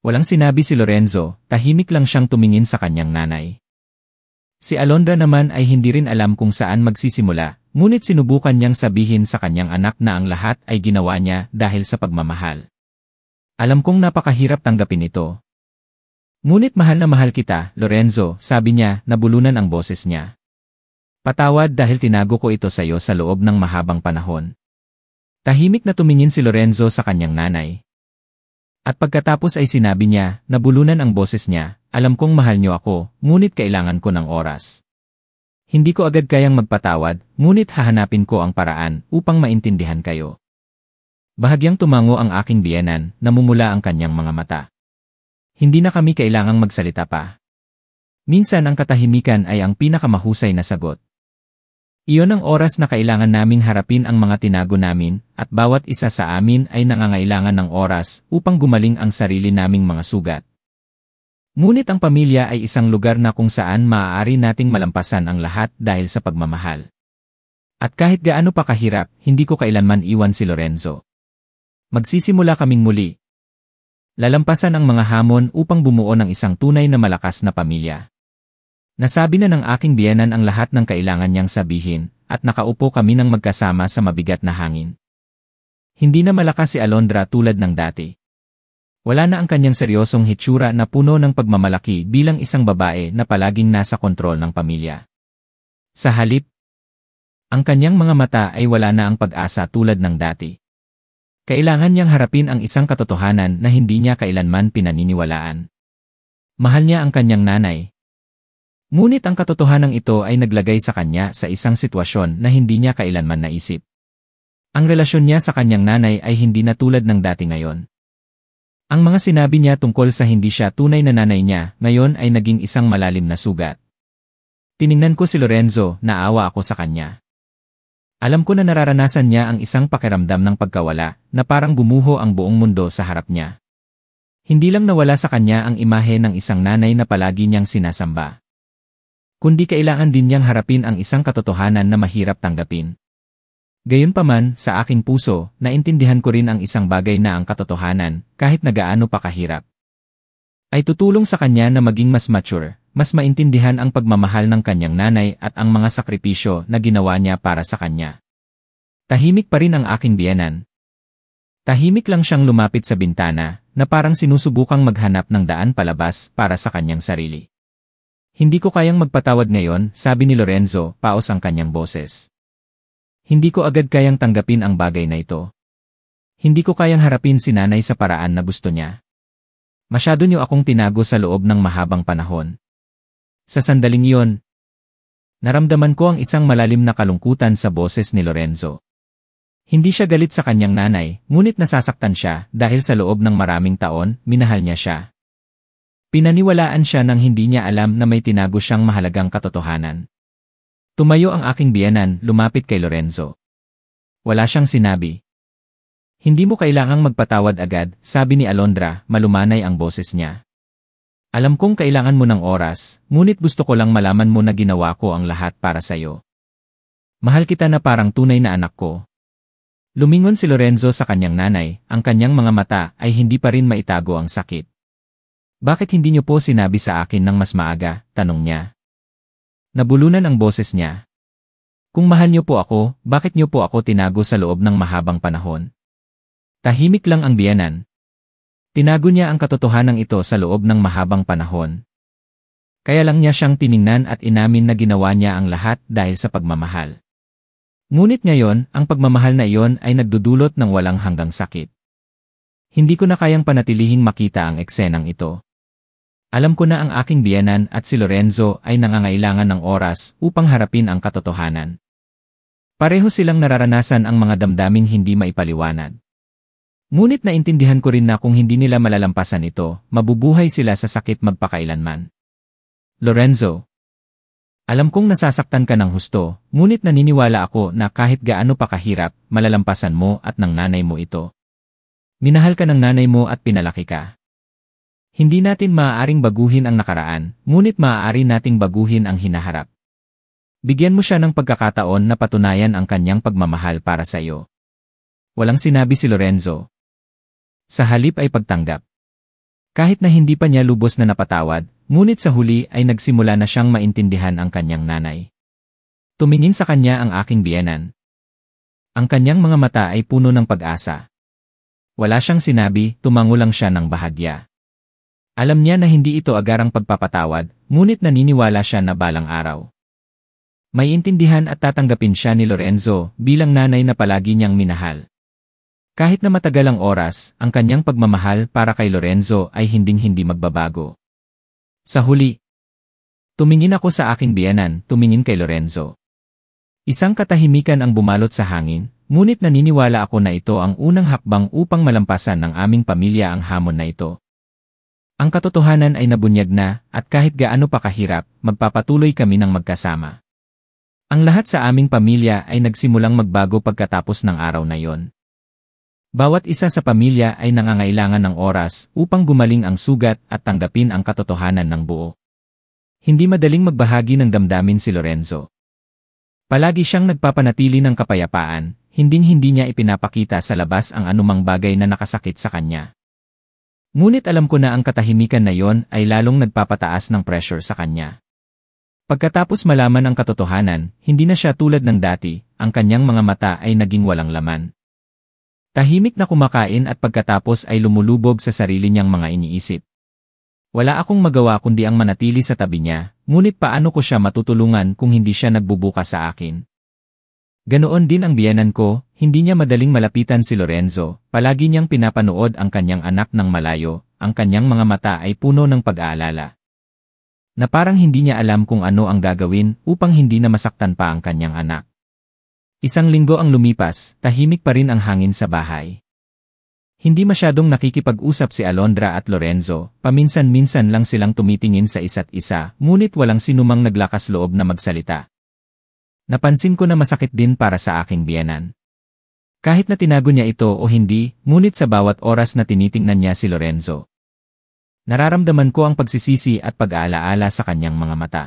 Walang sinabi si Lorenzo, tahimik lang siyang tumingin sa kanyang nanay. Si Alondra naman ay hindi rin alam kung saan magsisimula, ngunit sinubukan niyang sabihin sa kanyang anak na ang lahat ay ginawa niya dahil sa pagmamahal. Alam kong napakahirap tanggapin ito. Ngunit mahal na mahal kita, Lorenzo, sabi niya, nabulunan ang boses niya. Patawad dahil tinago ko ito sa iyo sa loob ng mahabang panahon. Tahimik na tumingin si Lorenzo sa kanyang nanay. At pagkatapos ay sinabi niya, nabulunan ang boses niya, alam kong mahal niyo ako, ngunit kailangan ko ng oras. Hindi ko agad kayang magpatawad, ngunit hahanapin ko ang paraan upang maintindihan kayo. Bahagyang tumango ang aking biyenan, namumula ang kanyang mga mata. Hindi na kami kailangang magsalita pa. Minsan ang katahimikan ay ang pinakamahusay na sagot. Iyon ang oras na kailangan naming harapin ang mga tinago namin, at bawat isa sa amin ay nangangailangan ng oras upang gumaling ang sarili naming mga sugat. Ngunit ang pamilya ay isang lugar na kung saan maaari nating malampasan ang lahat dahil sa pagmamahal. At kahit gaano pa kahirap, hindi ko kailanman iwan si Lorenzo. Magsisimula kaming muli. Lalampasan ang mga hamon upang bumuo ng isang tunay na malakas na pamilya. Nasabi na ng aking biyenan ang lahat ng kailangan niyang sabihin, at nakaupo kami ng magkasama sa mabigat na hangin. Hindi na malakas si Alondra tulad ng dati. Wala na ang kanyang seryosong hitsura na puno ng pagmamalaki bilang isang babae na palaging nasa kontrol ng pamilya. Sa halip, ang kanyang mga mata ay wala na ang pag-asa tulad ng dati. Kailangan niyang harapin ang isang katotohanan na hindi niya kailanman pinaniniwalaan. Mahal niya ang kanyang nanay. Ngunit ang katotohanang ito ay naglagay sa kanya sa isang sitwasyon na hindi niya kailanman naisip. Ang relasyon niya sa kanyang nanay ay hindi na tulad ng dati ngayon. Ang mga sinabi niya tungkol sa hindi siya tunay na nanay niya ngayon ay naging isang malalim na sugat. Tiningnan ko si Lorenzo, naawa ako sa kanya. Alam ko na nararanasan niya ang isang pakiramdam ng pagkawala na parang gumuho ang buong mundo sa harap niya. Hindi lang nawala sa kanya ang imahe ng isang nanay na palagi niyang sinasamba. Kundi kailangan din niyang harapin ang isang katotohanan na mahirap tanggapin. Gayunpaman, sa aking puso, naintindihan ko rin ang isang bagay na ang katotohanan, kahit na gaano pa kahirap, ay tutulong sa kanya na maging mas mature, mas maintindihan ang pagmamahal ng kanyang nanay at ang mga sakripisyo na ginawa niya para sa kanya. Tahimik pa rin ang aking biyenan. Tahimik lang siyang lumapit sa bintana, na parang sinusubukang maghanap ng daan palabas para sa kanyang sarili. Hindi ko kayang magpatawad ngayon, sabi ni Lorenzo, paos ang kanyang boses. Hindi ko agad kayang tanggapin ang bagay na ito. Hindi ko kayang harapin si nanay sa paraan na gusto niya. Masyado niyo akong tinago sa loob ng mahabang panahon. Sa sandaling iyon, naramdaman ko ang isang malalim na kalungkutan sa boses ni Lorenzo. Hindi siya galit sa kanyang nanay, ngunit nasasaktan siya dahil sa loob ng maraming taon, minahal niya siya. Pinaniwalaan siya nang hindi niya alam na may tinago siyang mahalagang katotohanan. Tumayo ang aking biyenan, lumapit kay Lorenzo. Wala siyang sinabi. Hindi mo kailangang magpatawad agad, sabi ni Alondra, malumanay ang boses niya. Alam kong kailangan mo ng oras, ngunit gusto ko lang malaman mo na ginawa ko ang lahat para sa'yo. Mahal kita na parang tunay na anak ko. Lumingon si Lorenzo sa kanyang nanay, ang kanyang mga mata ay hindi pa rin maitago ang sakit. Bakit hindi niyo po sinabi sa akin ng mas maaga, tanong niya. Nabulunan ang boses niya. Kung mahal niyo po ako, bakit niyo po ako tinago sa loob ng mahabang panahon? Tahimik lang ang biyenan. Tinago niya ang katotohanan ito sa loob ng mahabang panahon. Kaya lang niya siyang tiningnan at inamin na ginawa niya ang lahat dahil sa pagmamahal. Ngunit ngayon, ang pagmamahal na iyon ay nagdudulot ng walang hanggang sakit. Hindi ko na kayang panatilihing makita ang eksenang ito. Alam ko na ang aking biyenan at si Lorenzo ay nangangailangan ng oras upang harapin ang katotohanan. Pareho silang nararanasan ang mga damdaming hindi maipaliwanag. Ngunit naintindihan ko rin na kung hindi nila malalampasan ito, mabubuhay sila sa sakit magpakailanman. Lorenzo, alam kong nasasaktan ka ng husto, ngunit naniniwala ako na kahit gaano pa kahirap, malalampasan mo at ng nanay mo ito. Minahal ka ng nanay mo at pinalaki ka. Hindi natin maaaring baguhin ang nakaraan, ngunit maaari nating baguhin ang hinaharap. Bigyan mo siya ng pagkakataon na patunayan ang kanyang pagmamahal para sa iyo. Walang sinabi si Lorenzo. Sa halip ay pagtanggap. Kahit na hindi pa niya lubos na napatawad, ngunit sa huli ay nagsimula na siyang maintindihan ang kanyang nanay. Tumingin sa kanya ang aking biyenan. Ang kanyang mga mata ay puno ng pag-asa. Wala siyang sinabi, tumango lang siya ng bahagya. Alam niya na hindi ito agarang pagpapatawad, ngunit naniniwala siya na balang araw. May intindihan at tatanggapin siya ni Lorenzo bilang nanay na palagi niyang minahal. Kahit na matagal ang oras, ang kanyang pagmamahal para kay Lorenzo ay hinding-hindi magbabago. Sa huli, tumingin ako sa aking biyenan, tumingin kay Lorenzo. Isang katahimikan ang bumalot sa hangin, ngunit naniniwala ako na ito ang unang hakbang upang malampasan ng aming pamilya ang hamon na ito. Ang katotohanan ay nabunyag na, at kahit gaano pa kahirap, magpapatuloy kami ng magkasama. Ang lahat sa aming pamilya ay nagsimulang magbago pagkatapos ng araw na yon. Bawat isa sa pamilya ay nangangailangan ng oras upang gumaling ang sugat at tanggapin ang katotohanan ng buo. Hindi madaling magbahagi ng damdamin si Lorenzo. Palagi siyang nagpapanatili ng kapayapaan, hinding-hindi niya ipinapakita sa labas ang anumang bagay na nakasakit sa kanya. Ngunit alam ko na ang katahimikan na yon ay lalong nagpapataas ng pressure sa kanya. Pagkatapos malaman ang katotohanan, hindi na siya tulad ng dati, ang kanyang mga mata ay naging walang laman. Tahimik na kumakain at pagkatapos ay lumulubog sa sarili niyang mga iniisip. Wala akong magawa kundi ang manatili sa tabi niya, ngunit paano ko siya matutulungan kung hindi siya nagbubukas sa akin? Ganoon din ang biyenan ko, hindi niya madaling malapitan si Lorenzo, palagi niyang pinapanood ang kanyang anak ng malayo, ang kanyang mga mata ay puno ng pag-aalala. Na parang hindi niya alam kung ano ang gagawin upang hindi na masaktan pa ang kanyang anak. Isang linggo ang lumipas, tahimik pa rin ang hangin sa bahay. Hindi masyadong nakikipag-usap si Alondra at Lorenzo, paminsan-minsan lang silang tumitingin sa isa't isa, ngunit walang sinumang naglakas loob na magsalita. Napansin ko na masakit din para sa aking biyenan. Kahit na tinago niya ito o hindi, ngunit sa bawat oras na tinitingnan niya si Lorenzo, nararamdaman ko ang pagsisisi at pag-aalaala sa kanyang mga mata.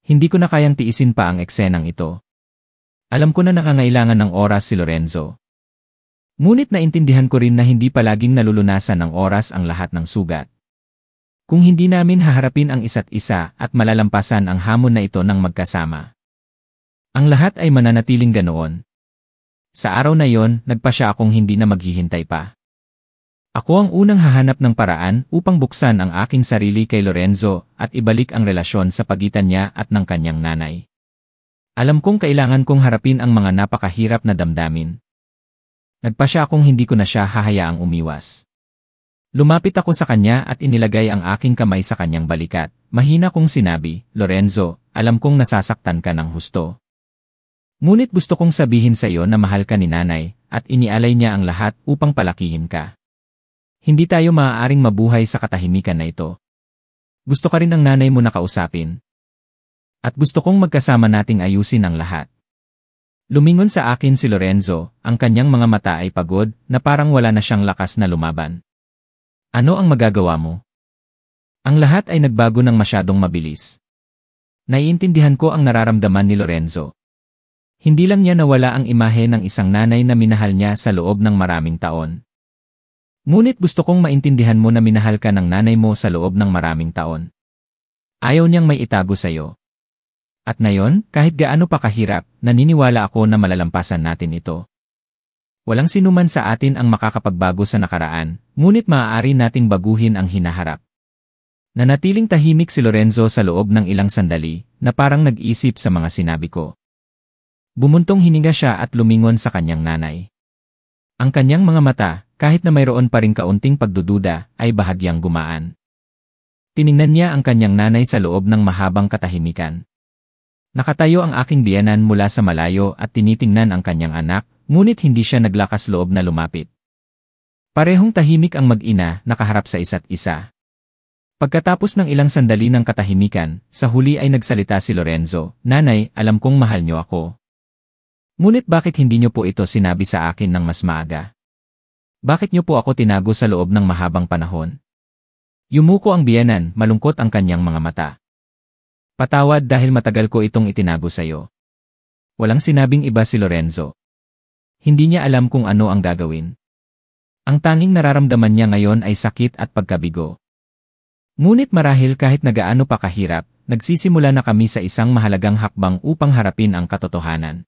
Hindi ko na kayang tiisin pa ang eksenang ito. Alam ko na nangangailangan ng oras si Lorenzo. Ngunit naintindihan ko rin na hindi palaging nalulunasan ng oras ang lahat ng sugat. Kung hindi namin haharapin ang isa't isa at malalampasan ang hamon na ito ng magkasama, ang lahat ay mananatiling ganoon. Sa araw na yon, nagpasya akong hindi na maghihintay pa. Ako ang unang hahanap ng paraan upang buksan ang aking sarili kay Lorenzo at ibalik ang relasyon sa pagitan niya at ng kanyang nanay. Alam kong kailangan kong harapin ang mga napakahirap na damdamin. Nagpasya akong hindi ko na siya hahayaang umiwas. Lumapit ako sa kanya at inilagay ang aking kamay sa kanyang balikat. Mahina kong sinabi, Lorenzo, alam kong nasasaktan ka ng husto. Ngunit gusto kong sabihin sa iyo na mahal ka ni nanay at inialay niya ang lahat upang palakihin ka. Hindi tayo maaaring mabuhay sa katahimikan na ito. Gusto ka rin ng nanay mo na kausapin. At gusto kong magkasama nating ayusin ang lahat. Lumingon sa akin si Lorenzo, ang kanyang mga mata ay pagod na parang wala na siyang lakas na lumaban. Ano ang magagawa mo? Ang lahat ay nagbago ng masyadong mabilis. Naiintindihan ko ang nararamdaman ni Lorenzo. Hindi lang niya nawala ang imahe ng isang nanay na minahal niya sa loob ng maraming taon. Ngunit gusto kong maintindihan mo na minahal ka ng nanay mo sa loob ng maraming taon. Ayaw niyang may itago sa iyo. At ngayon, kahit gaano pa kahirap, naniniwala ako na malalampasan natin ito. Walang sinuman sa atin ang makakapagbago sa nakaraan, ngunit maaari nating baguhin ang hinaharap. Nanatiling tahimik si Lorenzo sa loob ng ilang sandali, na parang nag-isip sa mga sinabi ko. Bumuntong hininga siya at lumingon sa kanyang nanay. Ang kanyang mga mata, kahit na mayroon pa ring kaunting pagdududa, ay bahagyang gumaan. Tiningnan niya ang kanyang nanay sa loob ng mahabang katahimikan. Nakatayo ang aking biyenan mula sa malayo at tinitingnan ang kanyang anak, ngunit hindi siya naglakas loob na lumapit. Parehong tahimik ang mag-ina, nakaharap sa isa't isa. Pagkatapos ng ilang sandali ng katahimikan, sa huli ay nagsalita si Lorenzo, "Nanay, alam kong mahal niyo ako. Ngunit bakit hindi niyo po ito sinabi sa akin ng mas maaga? Bakit niyo po ako tinago sa loob ng mahabang panahon?" Yumuko ang biyenan, malungkot ang kanyang mga mata. "Patawad dahil matagal ko itong itinago sa'yo." Walang sinabing iba si Lorenzo. Hindi niya alam kung ano ang gagawin. Ang tanging nararamdaman niya ngayon ay sakit at pagkabigo. Ngunit marahil kahit nagaano pa kahirap, nagsisimula na kami sa isang mahalagang hakbang upang harapin ang katotohanan.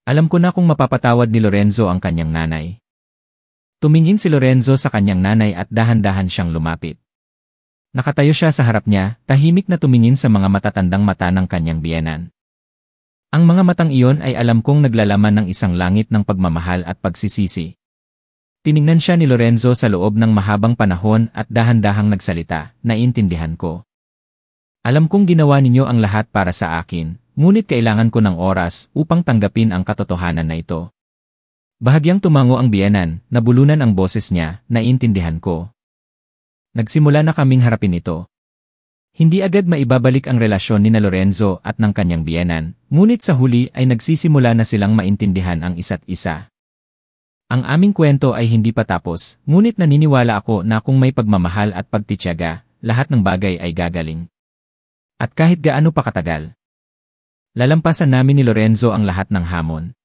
Alam ko na kung mapapatawad ni Lorenzo ang kanyang nanay. Tumingin si Lorenzo sa kanyang nanay at dahan-dahan siyang lumapit. Nakatayo siya sa harap niya, tahimik na tumingin sa mga matatandang mata ng kanyang biyenan. Ang mga matang iyon ay alam kong naglalaman ng isang langit ng pagmamahal at pagsisisi. Tiningnan siya ni Lorenzo sa loob ng mahabang panahon at dahan-dahang nagsalita, "Naiintindihan ko. Alam kong ginawa ninyo ang lahat para sa akin, ngunit kailangan ko ng oras upang tanggapin ang katotohanan na ito." Bahagyang tumango ang biyenan, nabulunan ang boses niya, "Naiintindihan ko." Nagsimula na kaming harapin ito. Hindi agad maibabalik ang relasyon ni Lorenzo at ng kanyang biyenan, ngunit sa huli ay nagsisimula na silang maintindihan ang isa't isa. Ang aming kwento ay hindi pa tapos, ngunit naniniwala ako na kung may pagmamahal at pagtitiyaga, lahat ng bagay ay gagaling. At kahit gaano pa katagal, lalampasan namin ni Lorenzo ang lahat ng hamon.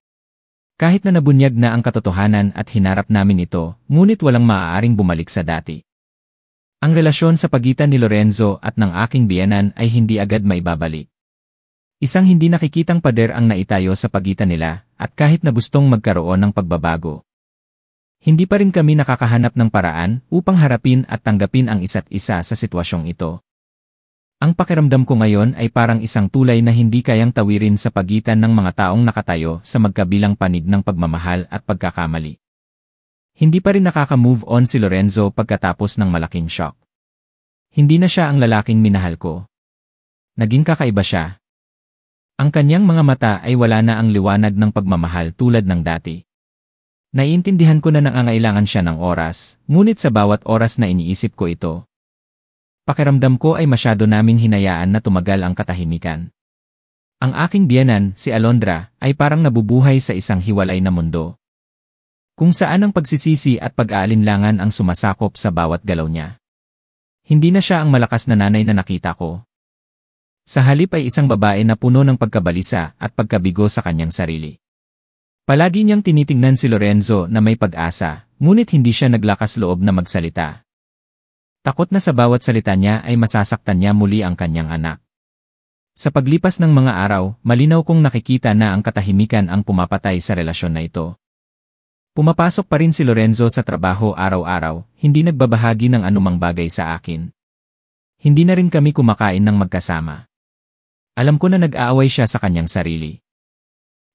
Kahit na nabunyag na ang katotohanan at hinarap namin ito, ngunit walang maaaring bumalik sa dati. Ang relasyon sa pagitan ni Lorenzo at ng aking biyenan ay hindi agad maibabalik. Isang hindi nakikitang pader ang naitayo sa pagitan nila, at kahit na gustong magkaroon ng pagbabago, hindi pa rin kami nakakahanap ng paraan upang harapin at tanggapin ang isa't isa sa sitwasyong ito. Ang pakiramdam ko ngayon ay parang isang tulay na hindi kayang tawirin sa pagitan ng mga taong nakatayo sa magkabilang panig ng pagmamahal at pagkakamali. Hindi pa rin nakaka-move on si Lorenzo pagkatapos ng malaking shock. Hindi na siya ang lalaking minahal ko. Naging kakaiba siya. Ang kanyang mga mata ay wala na ang liwanag ng pagmamahal tulad ng dati. Naiintindihan ko na nangangailangan siya ng oras, ngunit sa bawat oras na iniisip ko ito, pakiramdam ko ay masyado naming hinayaan na tumagal ang katahimikan. Ang aking biyenan, si Alondra, ay parang nabubuhay sa isang hiwalay na mundo, kung saan ang pagsisisi at pag-aalinlangan ang sumasakop sa bawat galaw niya. Hindi na siya ang malakas na nanay na nakita ko. Sa halip ay isang babae na puno ng pagkabalisa at pagkabigo sa kanyang sarili. Palagi niyang tinitingnan si Lorenzo na may pag-asa, ngunit hindi siya naglakas loob na magsalita. Takot na sa bawat salita niya ay masasaktan niya muli ang kanyang anak. Sa paglipas ng mga araw, malinaw kong nakikita na ang katahimikan ang pumapatay sa relasyon na ito. Pumapasok pa rin si Lorenzo sa trabaho araw-araw, hindi nagbabahagi ng anumang bagay sa akin. Hindi na rin kami kumakain ng magkasama. Alam ko na nag-aaway siya sa kanyang sarili.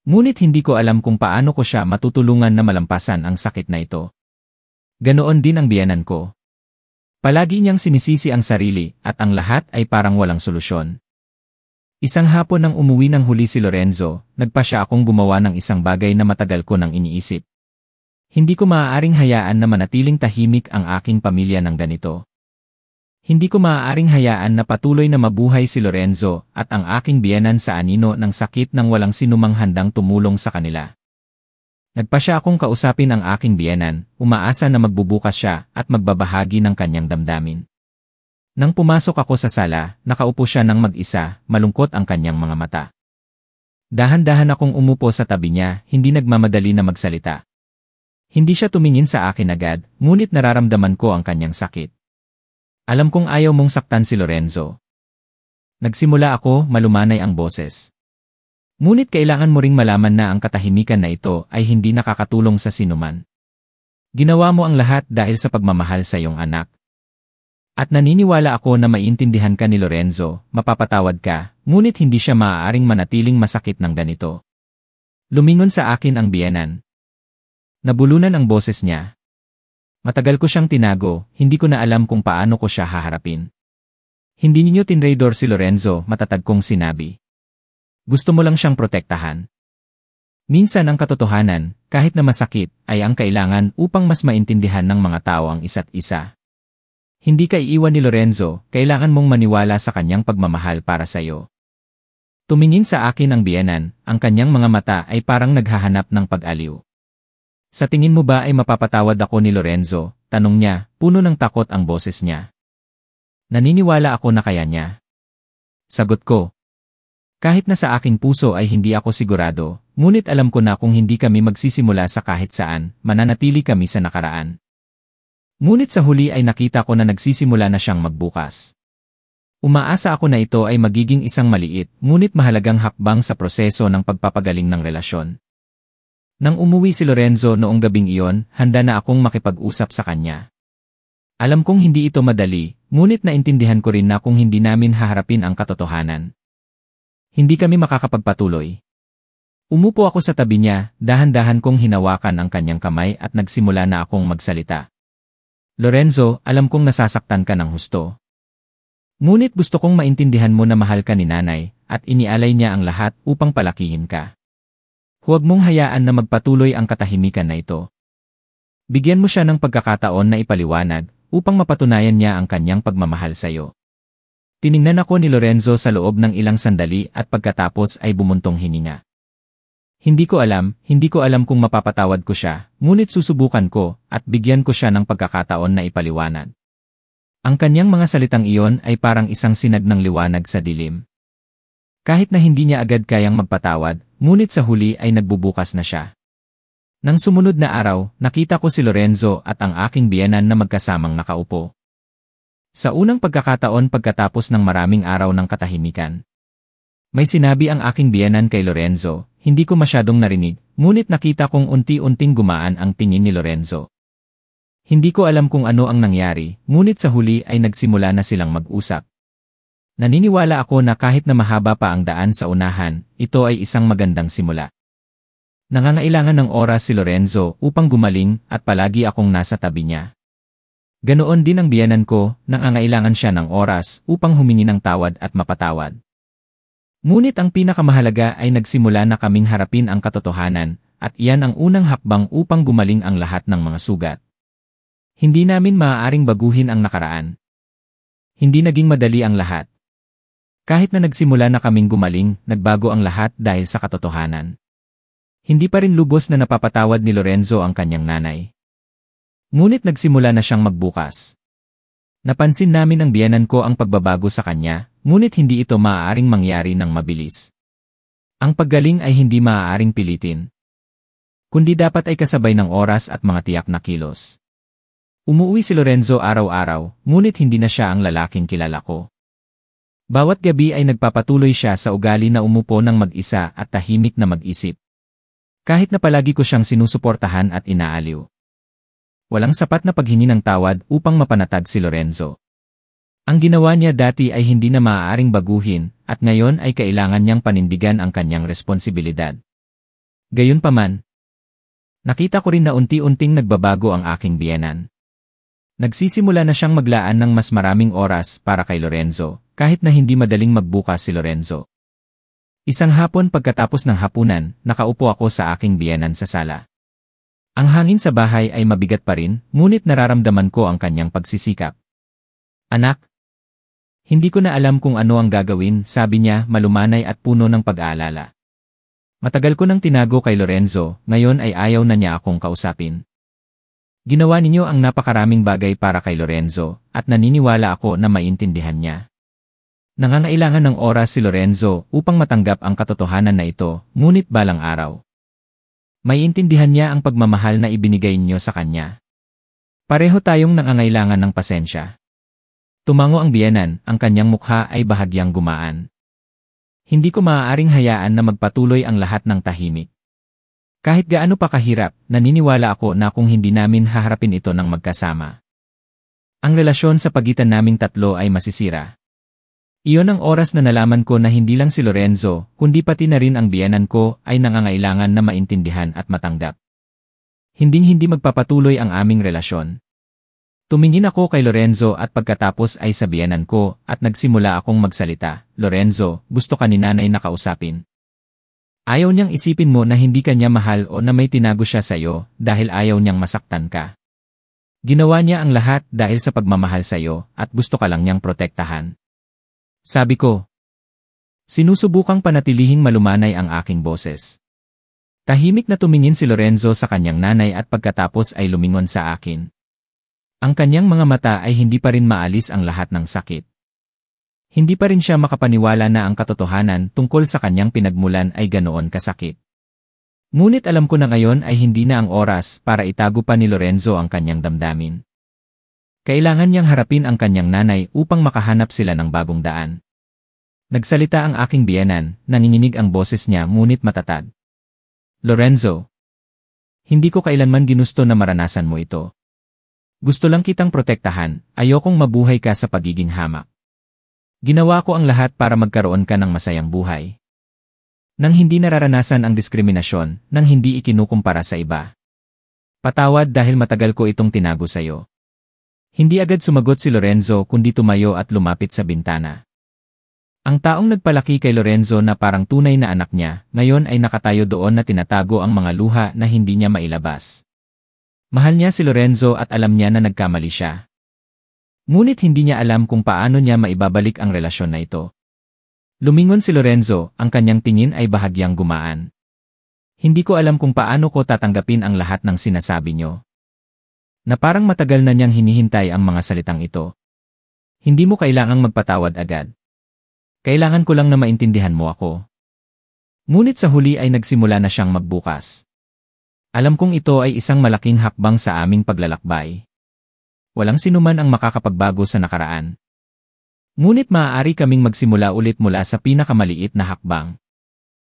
Ngunit hindi ko alam kung paano ko siya matutulungan na malampasan ang sakit na ito. Ganoon din ang biyenan ko. Palagi niyang sinisisi ang sarili at ang lahat ay parang walang solusyon. Isang hapon nang umuwi ng huli si Lorenzo, nagpasya akong gumawa ng isang bagay na matagal ko nang iniisip. Hindi ko maaaring hayaan na manatiling tahimik ang aking pamilya ng ganito. Hindi ko maaaring hayaan na patuloy na mabuhay si Lorenzo at ang aking biyenan sa anino ng sakit nang walang sinumang handang tumulong sa kanila. Nagpasya akong kausapin ang aking biyenan, umaasa na magbubukas siya at magbabahagi ng kanyang damdamin. Nang pumasok ako sa sala, nakaupo siya ng mag-isa, malungkot ang kanyang mga mata. Dahan-dahan akong umupo sa tabi niya, hindi nagmamadali na magsalita. Hindi siya tumingin sa akin agad, ngunit nararamdaman ko ang kanyang sakit. Alam kong ayaw mong saktan si Lorenzo. Nagsimula ako, malumanay ang boses. Ngunit kailangan mo ring malaman na ang katahimikan na ito ay hindi nakakatulong sa sinuman. Ginawa mo ang lahat dahil sa pagmamahal sa iyong anak. At naniniwala ako na maiintindihan ka ni Lorenzo, mapapatawad ka, ngunit hindi siya maaaring manatiling masakit ng ganito. Lumingon sa akin ang biyenan. Nabulunan ang boses niya. Matagal ko siyang tinago, hindi ko na alam kung paano ko siya haharapin. Hindi ninyo tinraidor si Lorenzo, matatag kong sinabi. Gusto mo lang siyang protektahan. Minsan ang katotohanan, kahit na masakit, ay ang kailangan upang mas maintindihan ng mga tao ang isa't isa. Hindi ka iiwan ni Lorenzo, kailangan mong maniwala sa kanyang pagmamahal para sa iyo. Tumingin sa akin ang biyenan, ang kanyang mga mata ay parang naghahanap ng pag-aliw. Sa tingin mo ba ay mapapatawad ako ni Lorenzo? Tanong niya, puno ng takot ang boses niya. Naniniwala ako na kaya niya. Sagot ko. Kahit na sa aking puso ay hindi ako sigurado, ngunit alam ko na kung hindi kami magsisimula sa kahit saan, mananatili kami sa nakaraan. Ngunit sa huli ay nakita ko na nagsisimula na siyang magbukas. Umaasa ako na ito ay magiging isang maliit, ngunit mahalagang hakbang sa proseso ng pagpapagaling ng relasyon. Nang umuwi si Lorenzo noong gabing iyon, handa na akong makipag-usap sa kanya. Alam kong hindi ito madali, ngunit naintindihan ko rin na kung hindi namin haharapin ang katotohanan, hindi kami makakapagpatuloy. Umupo ako sa tabi niya, dahan-dahan kong hinawakan ang kanyang kamay at nagsimula na akong magsalita. Lorenzo, alam kong nasasaktan ka ng husto. Ngunit gusto kong maintindihan mo na mahal ka ni nanay, at inialay niya ang lahat upang palakihin ka. Huwag mong hayaan na magpatuloy ang katahimikan na ito. Bigyan mo siya ng pagkakataon na ipaliwanag, upang mapatunayan niya ang kanyang pagmamahal sa iyo. Tiningnan ako ni Lorenzo sa loob ng ilang sandali at pagkatapos ay bumuntong hininga. Hindi ko alam kung mapapatawad ko siya, ngunit susubukan ko at bigyan ko siya ng pagkakataon na ipaliwanag. Ang kanyang mga salitang iyon ay parang isang sinag ng liwanag sa dilim. Kahit na hindi niya agad kayang magpatawad, ngunit sa huli ay nagbubukas na siya. Nang sumunod na araw, nakita ko si Lorenzo at ang aking biyenan na magkasamang nakaupo. Sa unang pagkakataon pagkatapos ng maraming araw ng katahimikan. May sinabi ang aking biyenan kay Lorenzo, hindi ko masyadong narinig, ngunit nakita kong unti-unting gumaan ang tingin ni Lorenzo. Hindi ko alam kung ano ang nangyari, ngunit sa huli ay nagsimula na silang mag-usap. Naniniwala ako na kahit na mahaba pa ang daan sa unahan, ito ay isang magandang simula. Nangangailangan ng oras si Lorenzo upang gumaling at palagi akong nasa tabi niya. Ganoon din ang biyenan ko, nangangailangan siya ng oras upang humingi ng tawad at mapatawad. Ngunit ang pinakamahalaga ay nagsimula na kaming harapin ang katotohanan, at iyan ang unang hakbang upang gumaling ang lahat ng mga sugat. Hindi namin maaaring baguhin ang nakaraan. Hindi naging madali ang lahat. Kahit na nagsimula na kaming gumaling, nagbago ang lahat dahil sa katotohanan. Hindi pa rin lubos na napapatawad ni Lorenzo ang kanyang nanay. Ngunit nagsimula na siyang magbukas. Napansin namin ng biyenan ko ang pagbabago sa kanya, ngunit hindi ito maaaring mangyari ng mabilis. Ang paggaling ay hindi maaaring pilitin, kundi dapat ay kasabay ng oras at mga tiyak na kilos. Umuwi si Lorenzo araw-araw, ngunit hindi na siya ang lalaking kilala ko. Bawat gabi ay nagpapatuloy siya sa ugali na umupo ng mag-isa at tahimik na mag-isip. Kahit na palagi ko siyang sinusuportahan at inaaliw. Walang sapat na paghingi ng tawad upang mapanatag si Lorenzo. Ang ginawa niya dati ay hindi na maaaring baguhin, at ngayon ay kailangan niyang panindigan ang kanyang responsibilidad. Gayunpaman, nakita ko rin na unti-unting nagbabago ang aking biyenan. Nagsisimula na siyang maglaan ng mas maraming oras para kay Lorenzo, kahit na hindi madaling magbukas si Lorenzo. Isang hapon pagkatapos ng hapunan, nakaupo ako sa aking biyenan sa sala. Ang hangin sa bahay ay mabigat pa rin, ngunit nararamdaman ko ang kanyang pagsisikap. Anak, hindi ko na alam kung ano ang gagawin, sabi niya, malumanay at puno ng pag-aalala. Matagal ko nang tinago kay Lorenzo, ngayon ay ayaw na niya akong kausapin. Ginawa ninyo ang napakaraming bagay para kay Lorenzo, at naniniwala ako na maintindihan niya. Nangangailangan ng oras si Lorenzo upang matanggap ang katotohanan na ito, ngunit balang araw. Maiintindihan niya ang pagmamahal na ibinigay niyo sa kanya. Pareho tayong nangangailangan ng pasensya. Tumango ang biyenan, ang kanyang mukha ay bahagyang gumaan. Hindi ko maaaring hayaan na magpatuloy ang lahat ng tahimik. Kahit gaano pa kahirap, naniniwala ako na kung hindi namin haharapin ito ng magkasama, ang relasyon sa pagitan naming tatlo ay masisira. Iyon ang oras na nalaman ko na hindi lang si Lorenzo, kundi pati na rin ang biyenan ko ay nangangailangan na maintindihan at matanggap. Hinding-hindi magpapatuloy ang aming relasyon. Tumingin ako kay Lorenzo at pagkatapos ay sa biyenan ko at nagsimula akong magsalita. Lorenzo, gusto ka ni nanay na kausapin. Ayaw niyang isipin mo na hindi ka niya mahal o na may tinago siya sa'yo dahil ayaw niyang masaktan ka. Ginawa niya ang lahat dahil sa pagmamahal sa'yo at gusto ka lang niyang protektahan. Sabi ko. Sinusubukang panatilihing malumanay ang aking boses. Tahimik na tumingin si Lorenzo sa kanyang nanay at pagkatapos ay lumingon sa akin. Ang kanyang mga mata ay hindi pa rin maalis ang lahat ng sakit. Hindi pa rin siya makapaniwala na ang katotohanan tungkol sa kanyang pinagmulan ay ganoon kasakit. Ngunit alam ko na ngayon ay hindi na ang oras para itago pa ni Lorenzo ang kanyang damdamin. Kailangan niyang harapin ang kanyang nanay upang makahanap sila ng bagong daan. Nagsalita ang aking biyenan, nanginginig ang boses niya ngunit matatag. Lorenzo, hindi ko kailanman ginusto na maranasan mo ito. Gusto lang kitang protektahan, ayokong mabuhay ka sa pagiging hamak. Ginawa ko ang lahat para magkaroon ka ng masayang buhay. Nang hindi nararanasan ang diskriminasyon, nang hindi ikinukumpara sa iba. Patawad dahil matagal ko itong tinago sa'yo. Hindi agad sumagot si Lorenzo kundi tumayo at lumapit sa bintana. Ang taong nagpalaki kay Lorenzo na parang tunay na anak niya, ngayon ay nakatayo doon na tinatago ang mga luha na hindi niya mailabas. Mahal niya si Lorenzo at alam niya na nagkamali siya. Ngunit hindi niya alam kung paano niya maibabalik ang relasyon na ito. Lumingon si Lorenzo, ang kanyang tingin ay bahagyang gumaan. Hindi ko alam kung paano ko tatanggapin ang lahat ng sinasabi niyo. Na parang matagal na niyang hinihintay ang mga salitang ito. Hindi mo kailangang magpatawad agad. Kailangan ko lang na maintindihan mo ako. Ngunit sa huli ay nagsimula na siyang magbukas. Alam kong ito ay isang malaking hakbang sa aming paglalakbay. Walang sinuman ang makakapagbago sa nakaraan. Ngunit maaari kaming magsimula ulit mula sa pinakamaliit na hakbang.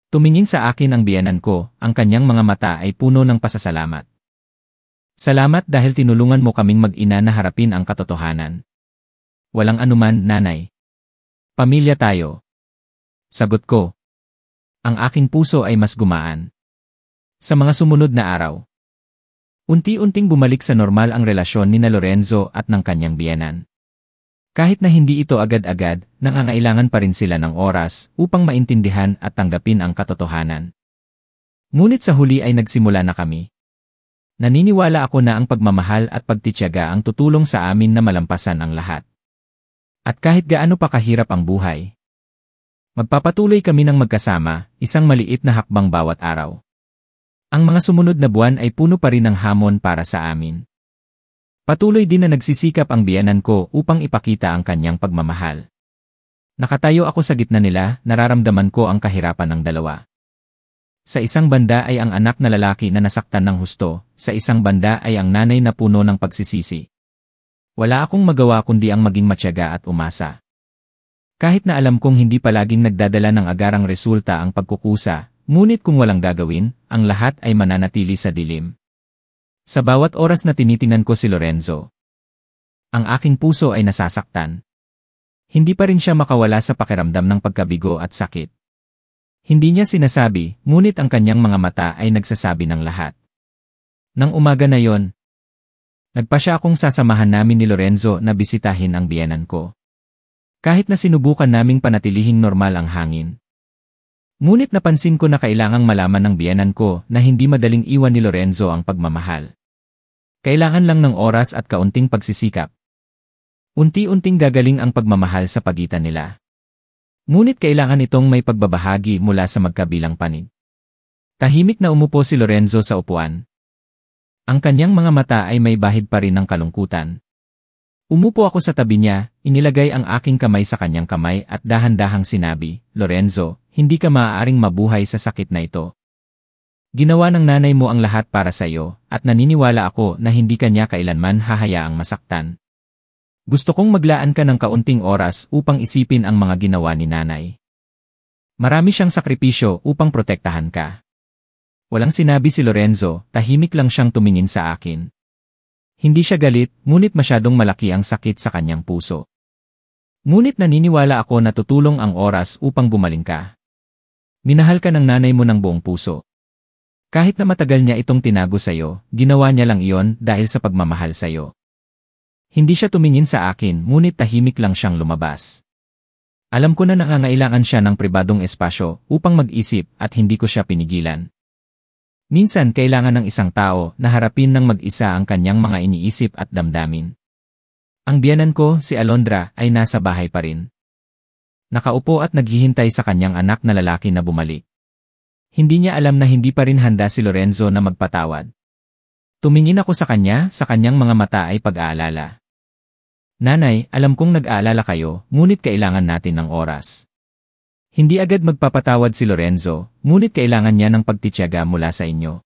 Tumingin sa akin ang biyenan ko, ang kanyang mga mata ay puno ng pasasalamat. Salamat dahil tinulungan mo kaming mag-ina na harapin ang katotohanan. Walang anuman, nanay. Pamilya tayo. Sagot ko. Ang aking puso ay mas gumaan. Sa mga sumunod na araw, unti-unting bumalik sa normal ang relasyon ni Lorenzo at ng kanyang biyenan. Kahit na hindi ito agad-agad, nangangailangan pa rin sila ng oras upang maintindihan at tanggapin ang katotohanan. Ngunit sa huli ay nagsimula na kami. Naniniwala ako na ang pagmamahal at pagtitiyaga ang tutulong sa amin na malampasan ang lahat. At kahit gaano pa kahirap ang buhay, magpapatuloy kami ng magkasama, isang maliit na hakbang bawat araw. Ang mga sumunod na buwan ay puno pa rin ng hamon para sa amin. Patuloy din na nagsisikap ang biyenan ko upang ipakita ang kanyang pagmamahal. Nakatayo ako sa gitna nila, nararamdaman ko ang kahirapan ng dalawa. Sa isang banda ay ang anak na lalaki na nasaktan ng husto, sa isang banda ay ang nanay na puno ng pagsisisi. Wala akong magawa kundi ang maging matyaga at umasa. Kahit na alam kong hindi palaging nagdadala ng agarang resulta ang pagkukusa, ngunit kung walang gagawin, ang lahat ay mananatili sa dilim. Sa bawat oras na tinitingnan ko si Lorenzo, ang aking puso ay nasasaktan. Hindi pa rin siya makawala sa pakiramdam ng pagkabigo at sakit. Hindi niya sinasabi, ngunit ang kanyang mga mata ay nagsasabi ng lahat. Nang umaga na yon, nagpa siya akong sasamahan namin ni Lorenzo na bisitahin ang biyenan ko. Kahit na sinubukan naming panatilihing normal ang hangin. Ngunit napansin ko na kailangang malaman ng biyenan ko na hindi madaling iwan ni Lorenzo ang pagmamahal. Kailangan lang ng oras at kaunting pagsisikap. Unti-unting gagaling ang pagmamahal sa pagitan nila. Ngunit kailangan itong may pagbabahagi mula sa magkabilang panig. Tahimik na umupo si Lorenzo sa upuan. Ang kanyang mga mata ay may bahid pa rin ng kalungkutan. Umupo ako sa tabi niya, inilagay ang aking kamay sa kanyang kamay at dahan-dahang sinabi, Lorenzo, hindi ka maaaring mabuhay sa sakit na ito. Ginawa ng nanay mo ang lahat para sa iyo, at naniniwala ako na hindi ka niya kailanman hahayaang masaktan. Gusto kong maglaan ka ng kaunting oras upang isipin ang mga ginawa ni nanay. Marami siyang sakripisyo upang protektahan ka. Walang sinabi si Lorenzo, tahimik lang siyang tumingin sa akin. Hindi siya galit, ngunit masyadong malaki ang sakit sa kanyang puso. Ngunit naniniwala ako na tutulong ang oras upang gumaling ka. Minahal ka ng nanay mo ng buong puso. Kahit na matagal niya itong tinago sa'yo, ginawa niya lang iyon dahil sa pagmamahal sa'yo. Hindi siya tumingin sa akin, ngunit tahimik lang siyang lumabas. Alam ko na nangangailangan siya ng pribadong espasyo upang mag-isip at hindi ko siya pinigilan. Minsan kailangan ng isang tao na harapin ng mag-isa ang kanyang mga iniisip at damdamin. Ang biyenan ko, si Alondra, ay nasa bahay pa rin. Nakaupo at naghihintay sa kanyang anak na lalaki na bumalik. Hindi niya alam na hindi pa rin handa si Lorenzo na magpatawad. Tumingin ako sa kanyang mga mata ay pag-aalala. Nanay, alam kong nag-aalala kayo, ngunit kailangan natin ng oras. Hindi agad magpapatawad si Lorenzo, ngunit kailangan niya ng pagtitiyaga mula sa inyo.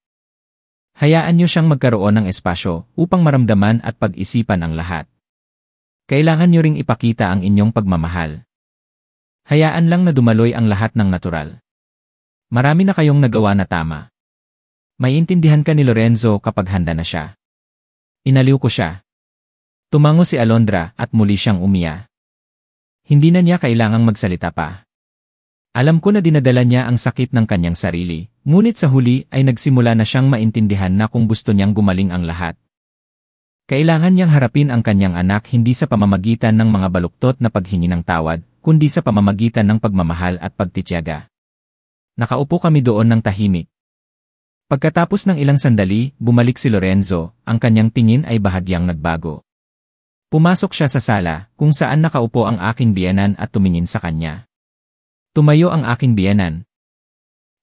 Hayaan niyo siyang magkaroon ng espasyo upang maramdaman at pag-isipan ang lahat. Kailangan niyo ring ipakita ang inyong pagmamahal. Hayaan lang na dumaloy ang lahat ng natural. Marami na kayong nagawa na tama. Maiintindihan ka ni Lorenzo kapag handa na siya. Inaliw ko siya. Tumango si Alondra at muli siyang umiya. Hindi na niya kailangang magsalita pa. Alam ko na dinadala niya ang sakit ng kanyang sarili, ngunit sa huli ay nagsimula na siyang maintindihan na kung gusto niyang gumaling ang lahat. Kailangan niyang harapin ang kanyang anak hindi sa pamamagitan ng mga baluktot na paghingi ng tawad, kundi sa pamamagitan ng pagmamahal at pagtitiyaga. Nakaupo kami doon ng tahimik. Pagkatapos ng ilang sandali, bumalik si Lorenzo, ang kanyang tingin ay bahagyang nagbago. Pumasok siya sa sala, kung saan nakaupo ang aking biyenan at tumingin sa kanya. Tumayo ang aking biyenan.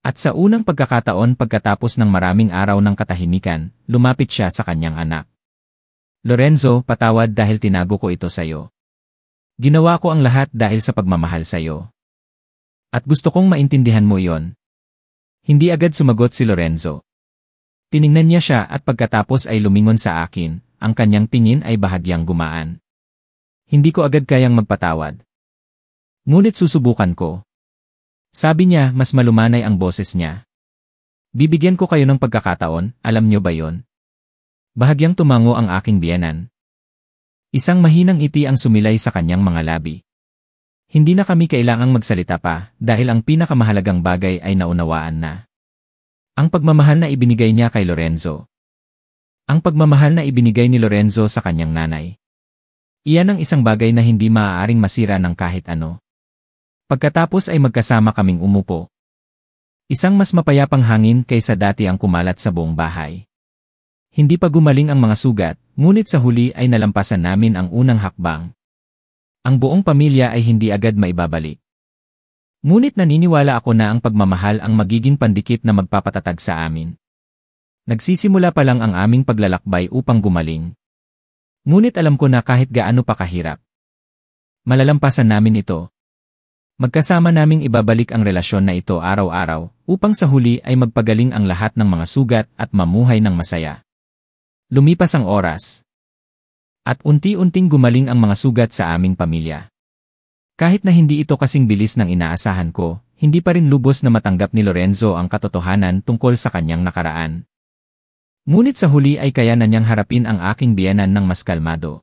At sa unang pagkakataon pagkatapos ng maraming araw ng katahimikan, lumapit siya sa kanyang anak. Lorenzo, patawad dahil tinago ko ito sa'yo. Ginawa ko ang lahat dahil sa pagmamahal sa'yo. At gusto kong maintindihan mo iyon. Hindi agad sumagot si Lorenzo. Tiningnan niya siya at pagkatapos ay lumingon sa akin, ang kanyang tingin ay bahagyang gumaan. Hindi ko agad kayang magpatawad. Ngunit susubukan ko. Sabi niya, mas malumanay ang boses niya. Bibigyan ko kayo ng pagkakataon, alam niyo ba yon? Bahagyang tumango ang aking biyenan. Isang mahinang ngiti ang sumilay sa kanyang mga labi. Hindi na kami kailangang magsalita pa, dahil ang pinakamahalagang bagay ay naunawaan na. Ang pagmamahal na ibinigay niya kay Lorenzo. Ang pagmamahal na ibinigay ni Lorenzo sa kanyang nanay. Iyan ang isang bagay na hindi maaaring masira ng kahit ano. Pagkatapos ay magkasama kaming umupo. Isang mas mapayapang hangin kaysa dati ang kumalat sa buong bahay. Hindi pa gumaling ang mga sugat, ngunit sa huli ay nalampasan namin ang unang hakbang. Ang buong pamilya ay hindi agad maibabalik. Ngunit naniniwala ako na ang pagmamahal ang magiging pandikit na magpapatatag sa amin. Nagsisimula pa lang ang aming paglalakbay upang gumaling. Ngunit alam ko na kahit gaano pa kahirap, malalampasan namin ito. Magkasama naming ibabalik ang relasyon na ito araw-araw, upang sa huli ay magpagaling ang lahat ng mga sugat at mamuhay ng masaya. Lumipas ang oras. At unti-unting gumaling ang mga sugat sa aming pamilya. Kahit na hindi ito kasing bilis ng inaasahan ko, hindi pa rin lubos na matanggap ni Lorenzo ang katotohanan tungkol sa kanyang nakaraan. Ngunit sa huli ay kaya na niyang harapin ang aking biyenan ng mas kalmado.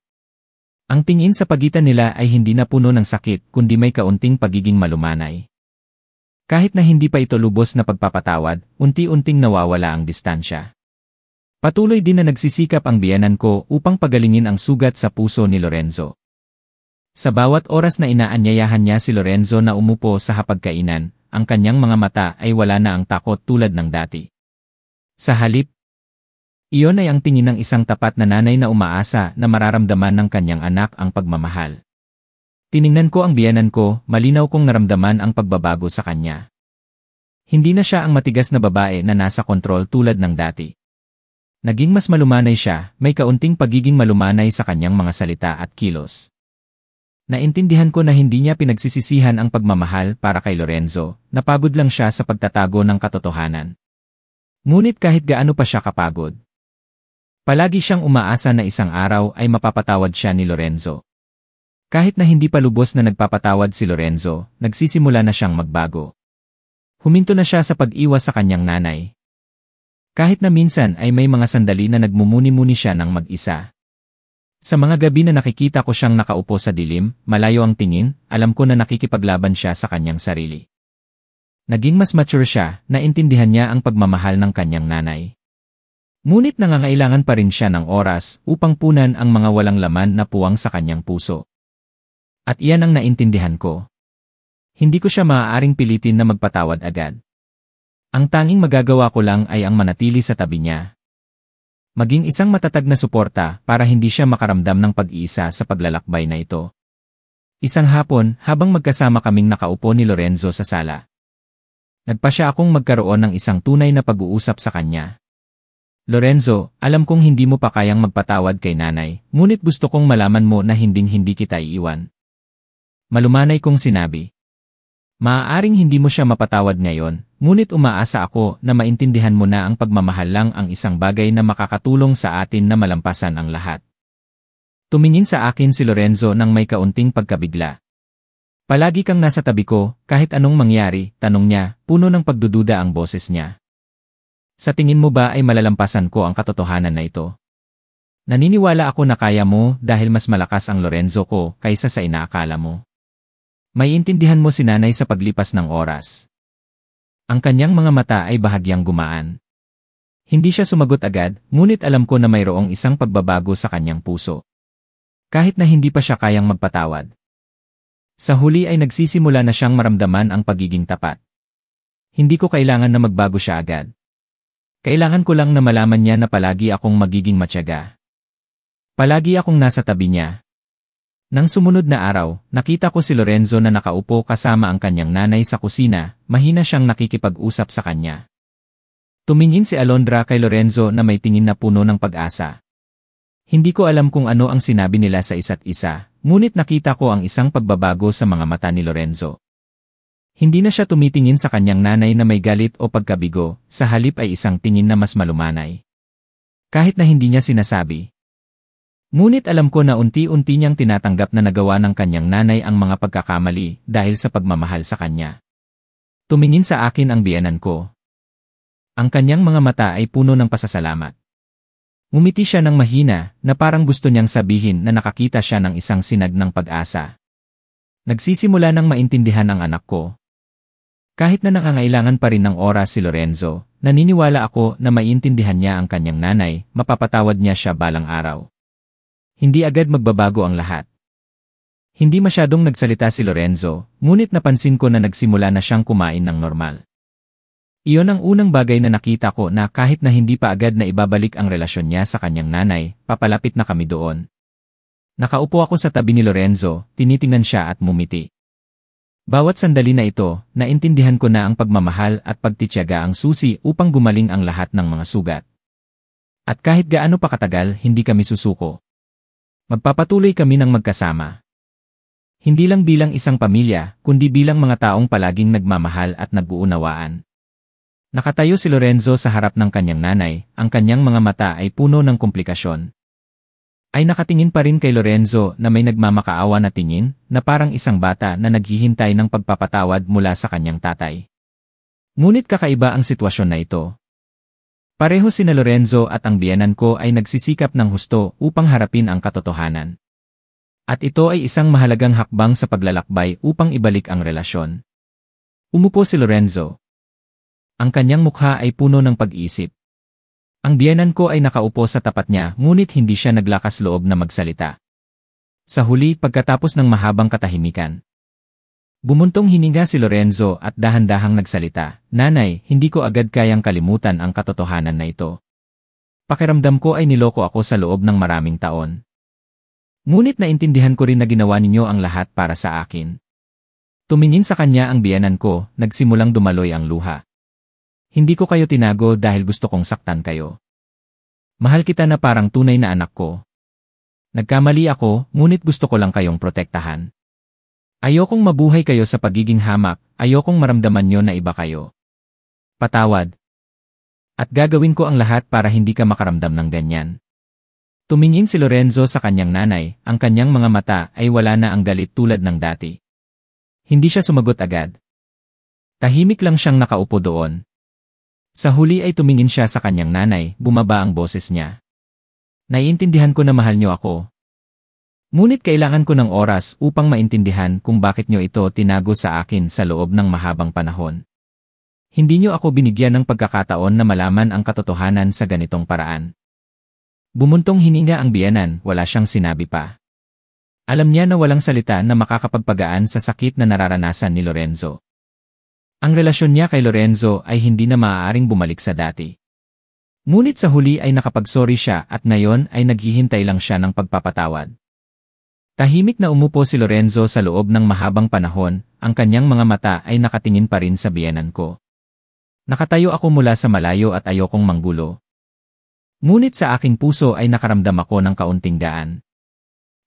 Ang tingin sa pagitan nila ay hindi na puno ng sakit kundi may kaunting pagiging malumanay. Kahit na hindi pa ito lubos na pagpapatawad, unti-unting nawawala ang distansya. Patuloy din na nagsisikap ang biyenan ko upang pagalingin ang sugat sa puso ni Lorenzo. Sa bawat oras na inaanyayahan niya si Lorenzo na umupo sa hapagkainan, ang kanyang mga mata ay wala na ang takot tulad ng dati. Sa halip, iyon ay ang tingin ng isang tapat na nanay na umaasa na mararamdaman ng kanyang anak ang pagmamahal. Tiningnan ko ang biyenan ko, malinaw kong naramdaman ang pagbabago sa kanya. Hindi na siya ang matigas na babae na nasa kontrol tulad ng dati. Naging mas malumanay siya, may kaunting pagiging malumanay sa kanyang mga salita at kilos. Naintindihan ko na hindi niya pinagsisisihan ang pagmamahal para kay Lorenzo, napagod lang siya sa pagtatago ng katotohanan. Ngunit kahit gaano pa siya kapagod, palagi siyang umaasa na isang araw ay mapapatawad siya ni Lorenzo. Kahit na hindi pa lubos na nagpapatawad si Lorenzo, nagsisimula na siyang magbago. Huminto na siya sa pag-iwas sa kanyang nanay. Kahit na minsan ay may mga sandali na nagmumuni-muni siya ng mag-isa. Sa mga gabi na nakikita ko siyang nakaupo sa dilim, malayo ang tingin, alam ko na nakikipaglaban siya sa kanyang sarili. Naging mas mature siya, naintindihan niya ang pagmamahal ng kanyang nanay. Ngunit nangangailangan pa rin siya ng oras upang punan ang mga walang laman na puwang sa kanyang puso. At iyan ang naintindihan ko. Hindi ko siya maaaring pilitin na magpatawad agad. Ang tanging magagawa ko lang ay ang manatili sa tabi niya. Maging isang matatag na suporta para hindi siya makaramdam ng pag-iisa sa paglalakbay na ito. Isang hapon, habang magkasama kaming nakaupo ni Lorenzo sa sala, nagpasya akong magkaroon ng isang tunay na pag-uusap sa kanya. Lorenzo, alam kong hindi mo pa kayang magpatawad kay nanay, ngunit gusto kong malaman mo na hinding-hindi kita iiwan. Malumanay kong sinabi. Maaaring hindi mo siya mapatawad ngayon, ngunit umaasa ako na maintindihan mo na ang pagmamahal lang ang isang bagay na makakatulong sa atin na malampasan ang lahat. Tumingin sa akin si Lorenzo nang may kaunting pagkabigla. Palagi kang nasa tabi ko, kahit anong mangyari, tanong niya, puno ng pagdududa ang boses niya. Sa tingin mo ba ay malalampasan ko ang katotohanan na ito? Naniniwala ako na kaya mo dahil mas malakas ang Lorenzo ko kaysa sa inaakala mo. May intindihan mo si nanay sa paglipas ng oras. Ang kanyang mga mata ay bahagyang gumaan. Hindi siya sumagot agad, ngunit alam ko na mayroong isang pagbabago sa kanyang puso. Kahit na hindi pa siya kayang magpatawad. Sa huli ay nagsisimula na siyang maramdaman ang pagiging tapat. Hindi ko kailangan na magbago siya agad. Kailangan ko lang na malaman niya na palagi akong magiging matyaga. Palagi akong nasa tabi niya. Nang sumunod na araw, nakita ko si Lorenzo na nakaupo kasama ang kanyang nanay sa kusina, mahina siyang nakikipag-usap sa kanya. Tumingin si Alondra kay Lorenzo na may tingin na puno ng pag-asa. Hindi ko alam kung ano ang sinabi nila sa isa't isa, ngunit nakita ko ang isang pagbabago sa mga mata ni Lorenzo. Hindi na siya tumitingin sa kanyang nanay na may galit o pagkabigo, sa halip ay isang tingin na mas malumanay. Kahit na hindi niya sinasabi. Ngunit alam ko na unti-unti niyang tinatanggap na nagawa ng kanyang nanay ang mga pagkakamali dahil sa pagmamahal sa kanya. Tumingin sa akin ang biyenan ko. Ang kanyang mga mata ay puno ng pasasalamat. Ngumiti siya ng mahina na parang gusto niyang sabihin na nakakita siya ng isang sinag ng pag-asa. Nagsisimula nang maintindihan ang anak ko. Kahit na nangangailangan pa rin ng oras si Lorenzo, naniniwala ako na maintindihan niya ang kanyang nanay, mapapatawad niya siya balang araw. Hindi agad magbabago ang lahat. Hindi masyadong nagsalita si Lorenzo, ngunit napansin ko na nagsimula na siyang kumain ng normal. Iyon ang unang bagay na nakita ko na kahit na hindi pa agad na ibabalik ang relasyon niya sa kanyang nanay, papalapit na kami doon. Nakaupo ako sa tabi ni Lorenzo, tinitingnan siya at mumiti. Bawat sandali na ito, naintindihan ko na ang pagmamahal at pagtitiyaga ang susi upang gumaling ang lahat ng mga sugat. At kahit gaano pa katagal, hindi kami susuko. Magpapatuloy kami ng magkasama. Hindi lang bilang isang pamilya, kundi bilang mga taong palaging nagmamahal at nag-uunawaan. Nakatayo si Lorenzo sa harap ng kanyang nanay, ang kanyang mga mata ay puno ng komplikasyon. Ay nakatingin pa rin kay Lorenzo na may nagmamakaawa na tingin, na parang isang bata na naghihintay ng pagpapatawad mula sa kanyang tatay. Ngunit kakaiba ang sitwasyon na ito. Pareho sina Lorenzo at ang biyenan ko ay nagsisikap ng husto upang harapin ang katotohanan. At ito ay isang mahalagang hakbang sa paglalakbay upang ibalik ang relasyon. Umupo si Lorenzo. Ang kanyang mukha ay puno ng pag-iisip. Ang biyenan ko ay nakaupo sa tapat niya ngunit hindi siya naglakas loob na magsalita. Sa huli pagkatapos ng mahabang katahimikan. Bumuntong hininga si Lorenzo at dahan-dahang nagsalita, "Nanay, hindi ko agad kayang kalimutan ang katotohanan na ito. Pakiramdam ko ay niloko ako sa loob ng maraming taon. Ngunit naintindihan ko rin na ginawa ninyo ang lahat para sa akin." Tumingin sa kanya ang biyenan ko, nagsimulang dumaloy ang luha. "Hindi ko kayo tinago dahil gusto kong saktan kayo. Mahal kita na parang tunay na anak ko. Nagkamali ako, ngunit gusto ko lang kayong protektahan. Ayokong mabuhay kayo sa pagiging hamak, ayokong maramdaman nyo na iba kayo. Patawad. At gagawin ko ang lahat para hindi ka makaramdam ng ganyan." Tumingin si Lorenzo sa kanyang nanay, ang kanyang mga mata ay wala na ang galit tulad ng dati. Hindi siya sumagot agad. Tahimik lang siyang nakaupo doon. Sa huli ay tumingin siya sa kanyang nanay, bumaba ang boses niya. Naiintindihan ko na mahal niyo ako. Ngunit kailangan ko ng oras upang maintindihan kung bakit niyo ito tinago sa akin sa loob ng mahabang panahon. Hindi niyo ako binigyan ng pagkakataon na malaman ang katotohanan sa ganitong paraan. Bumuntong hininga ang biyenan, wala siyang sinabi pa. Alam niya na walang salita na makakapagpagaan sa sakit na nararanasan ni Lorenzo. Ang relasyon niya kay Lorenzo ay hindi na maaaring bumalik sa dati. Ngunit sa huli ay nakapagsorry siya at ngayon ay naghihintay lang siya ng pagpapatawad. Tahimik na umupo si Lorenzo sa loob ng mahabang panahon, ang kanyang mga mata ay nakatingin pa rin sa biyenan ko. Nakatayo ako mula sa malayo at ayokong manggulo. Ngunit sa aking puso ay nakaramdam ako ng kaunting daan.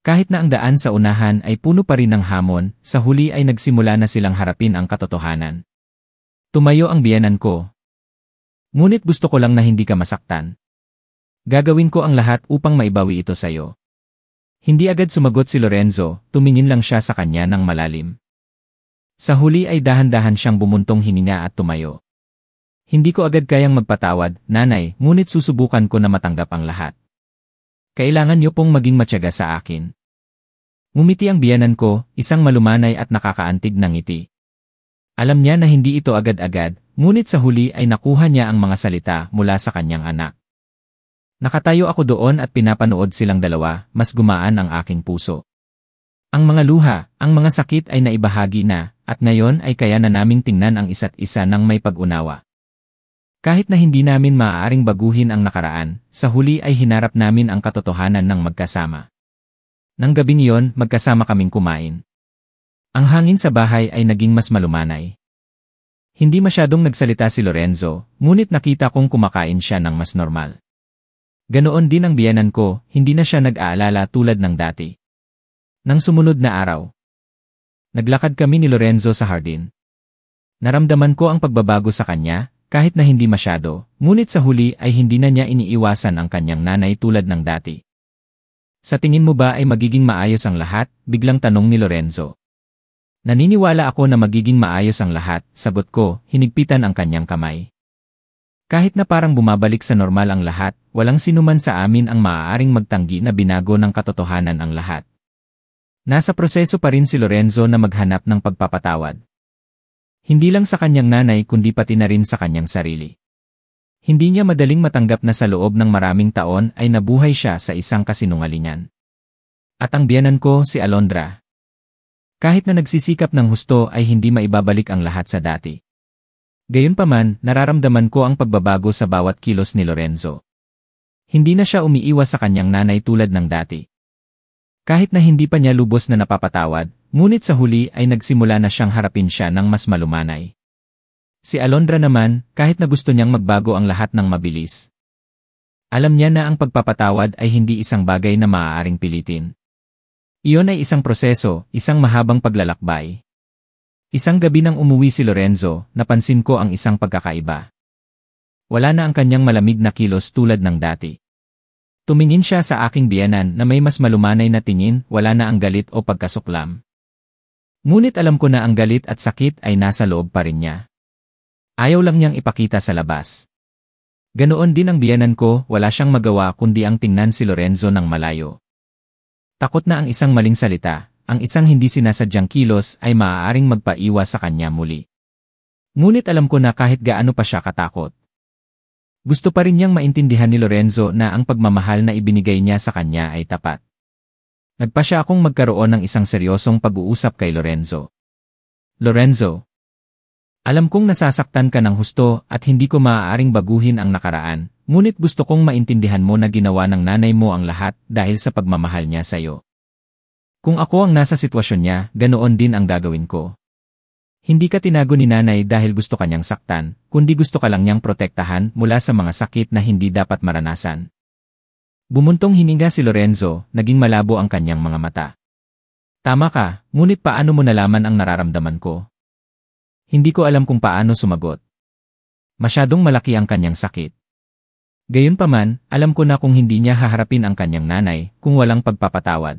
Kahit na ang daan sa unahan ay puno pa rin ng hamon, sa huli ay nagsimula na silang harapin ang katotohanan. Tumayo ang biyenan ko. Ngunit gusto ko lang na hindi ka masaktan. Gagawin ko ang lahat upang maibawi ito sa'yo. Hindi agad sumagot si Lorenzo, tumingin lang siya sa kanya ng malalim. Sa huli ay dahan-dahan siyang bumuntong hininga at tumayo. Hindi ko agad kayang magpatawad, nanay, ngunit susubukan ko na matanggap ang lahat. Kailangan niyo pong maging matyaga sa akin. Ngumiti ang biyenan ko, isang malumanay at nakakaantig na ngiti. Alam niya na hindi ito agad-agad, ngunit sa huli ay nakuha niya ang mga salita mula sa kanyang anak. Nakatayo ako doon at pinapanood silang dalawa, mas gumaan ang aking puso. Ang mga luha, ang mga sakit ay naibahagi na, at ngayon ay kaya na naming tingnan ang isa't isa ng may pag-unawa. Kahit na hindi namin maaaring baguhin ang nakaraan, sa huli ay hinarap namin ang katotohanan ng magkasama. Nang gabing iyon, magkasama kaming kumain. Ang hangin sa bahay ay naging mas malumanay. Hindi masyadong nagsalita si Lorenzo, ngunit nakita kong kumakain siya ng mas normal. Ganoon din ang biyenan ko, hindi na siya nag-aalala tulad ng dati. Nang sumunod na araw, naglakad kami ni Lorenzo sa hardin. Naramdaman ko ang pagbabago sa kanya, kahit na hindi masyado, ngunit sa huli ay hindi na niya iniiwasan ang kanyang nanay tulad ng dati. Sa tingin mo ba ay magiging maayos ang lahat? Biglang tanong ni Lorenzo. Naniniwala ako na magiging maayos ang lahat, sagot ko, hinigpitan ang kanyang kamay. Kahit na parang bumabalik sa normal ang lahat, walang sinuman sa amin ang maaaring magtanggi na binago ng katotohanan ang lahat. Nasa proseso pa rin si Lorenzo na maghanap ng pagpapatawad. Hindi lang sa kanyang nanay kundi pati na rin sa kanyang sarili. Hindi niya madaling matanggap na sa loob ng maraming taon ay nabuhay siya sa isang kasinungalingan. At ang biyenan ko si Alondra. Kahit na nagsisikap ng husto ay hindi maibabalik ang lahat sa dati. Gayunpaman, nararamdaman ko ang pagbabago sa bawat kilos ni Lorenzo. Hindi na siya umiiwas sa kanyang nanay tulad ng dati. Kahit na hindi pa niya lubos na napapatawad, ngunit sa huli ay nagsimula na siyang harapin siya ng mas malumanay. Si Alondra naman, kahit na gusto niyang magbago ang lahat ng mabilis. Alam niya na ang pagpapatawad ay hindi isang bagay na maaaring pilitin. Iyon ay isang proseso, isang mahabang paglalakbay. Isang gabi nang umuwi si Lorenzo, napansin ko ang isang pagkakaiba. Wala na ang kanyang malamig na kilos tulad ng dati. Tumingin siya sa aking biyenan na may mas malumanay na tingin, wala na ang galit o pagkasuklam. Ngunit alam ko na ang galit at sakit ay nasa loob pa rin niya. Ayaw lang niyang ipakita sa labas. Ganoon din ang biyenan ko, wala siyang magawa kundi ang tingnan si Lorenzo ng malayo. Takot na ang isang maling salita, ang isang hindi sinasadyang kilos ay maaaring magpaiwas sa kanya muli. Ngunit alam ko na kahit gaano pa siya katakot. Gusto pa rin niyang maintindihan ni Lorenzo na ang pagmamahal na ibinigay niya sa kanya ay tapat. Nagpa siya akong magkaroon ng isang seryosong pag-uusap kay Lorenzo. Lorenzo, alam kong nasasaktan ka ng husto at hindi ko maaaring baguhin ang nakaraan, ngunit gusto kong maintindihan mo na ginawa ng nanay mo ang lahat dahil sa pagmamahal niya sa'yo. Kung ako ang nasa sitwasyon niya, ganoon din ang gagawin ko. Hindi ka tinago ni nanay dahil gusto kanyang saktan, kundi gusto ka lang niyang protektahan mula sa mga sakit na hindi dapat maranasan. Bumuntong hininga si Lorenzo, naging malabo ang kanyang mga mata. Tama ka, ngunit paano mo nalaman ang nararamdaman ko? Hindi ko alam kung paano sumagot. Masyadong malaki ang kanyang sakit. Gayunpaman, alam ko na kung hindi niya haharapin ang kanyang nanay kung walang pagpapatawad.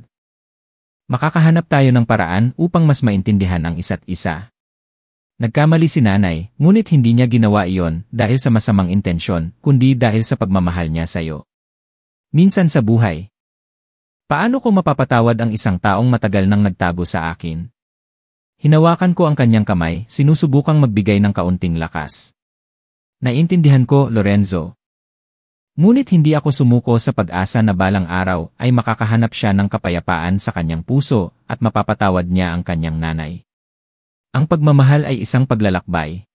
Makakahanap tayo ng paraan upang mas maintindihan ang isa't isa. Nagkamali si nanay, ngunit hindi niya ginawa iyon dahil sa masamang intensyon, kundi dahil sa pagmamahal niya sa iyo. Minsan sa buhay, paano ko mapapatawad ang isang taong matagal nang nagtago sa akin? Hinawakan ko ang kanyang kamay, sinusubukang magbigay ng kaunting lakas. Naiintindihan ko, Lorenzo. Ngunit hindi ako sumuko sa pag-asa na balang araw ay makakahanap siya ng kapayapaan sa kanyang puso at mapapatawad niya ang kanyang nanay. Ang pagmamahal ay isang paglalakbay.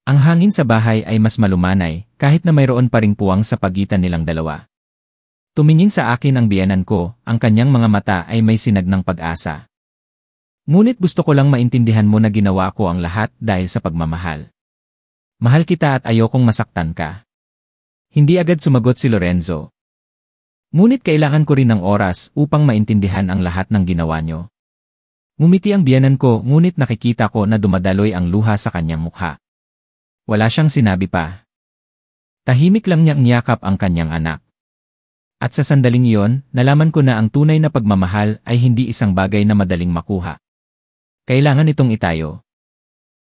Ang hangin sa bahay ay mas malumanay kahit na mayroon pa ring puwang sa pagitan nilang dalawa. Tumingin sa akin ang biyenan ko, ang kanyang mga mata ay may sinag ng pag-asa. Ngunit gusto ko lang maintindihan mo na ginawa ko ang lahat dahil sa pagmamahal. Mahal kita at ayokong masaktan ka. Hindi agad sumagot si Lorenzo. Ngunit kailangan ko rin ng oras upang maintindihan ang lahat ng ginawa niyo. Ngumiti ang biyenan ko ngunit nakikita ko na dumadaloy ang luha sa kanyang mukha. Wala siyang sinabi pa. Tahimik lang niyang niyakap ang kanyang anak. At sa sandaling iyon, nalaman ko na ang tunay na pagmamahal ay hindi isang bagay na madaling makuha. Kailangan itong itayo.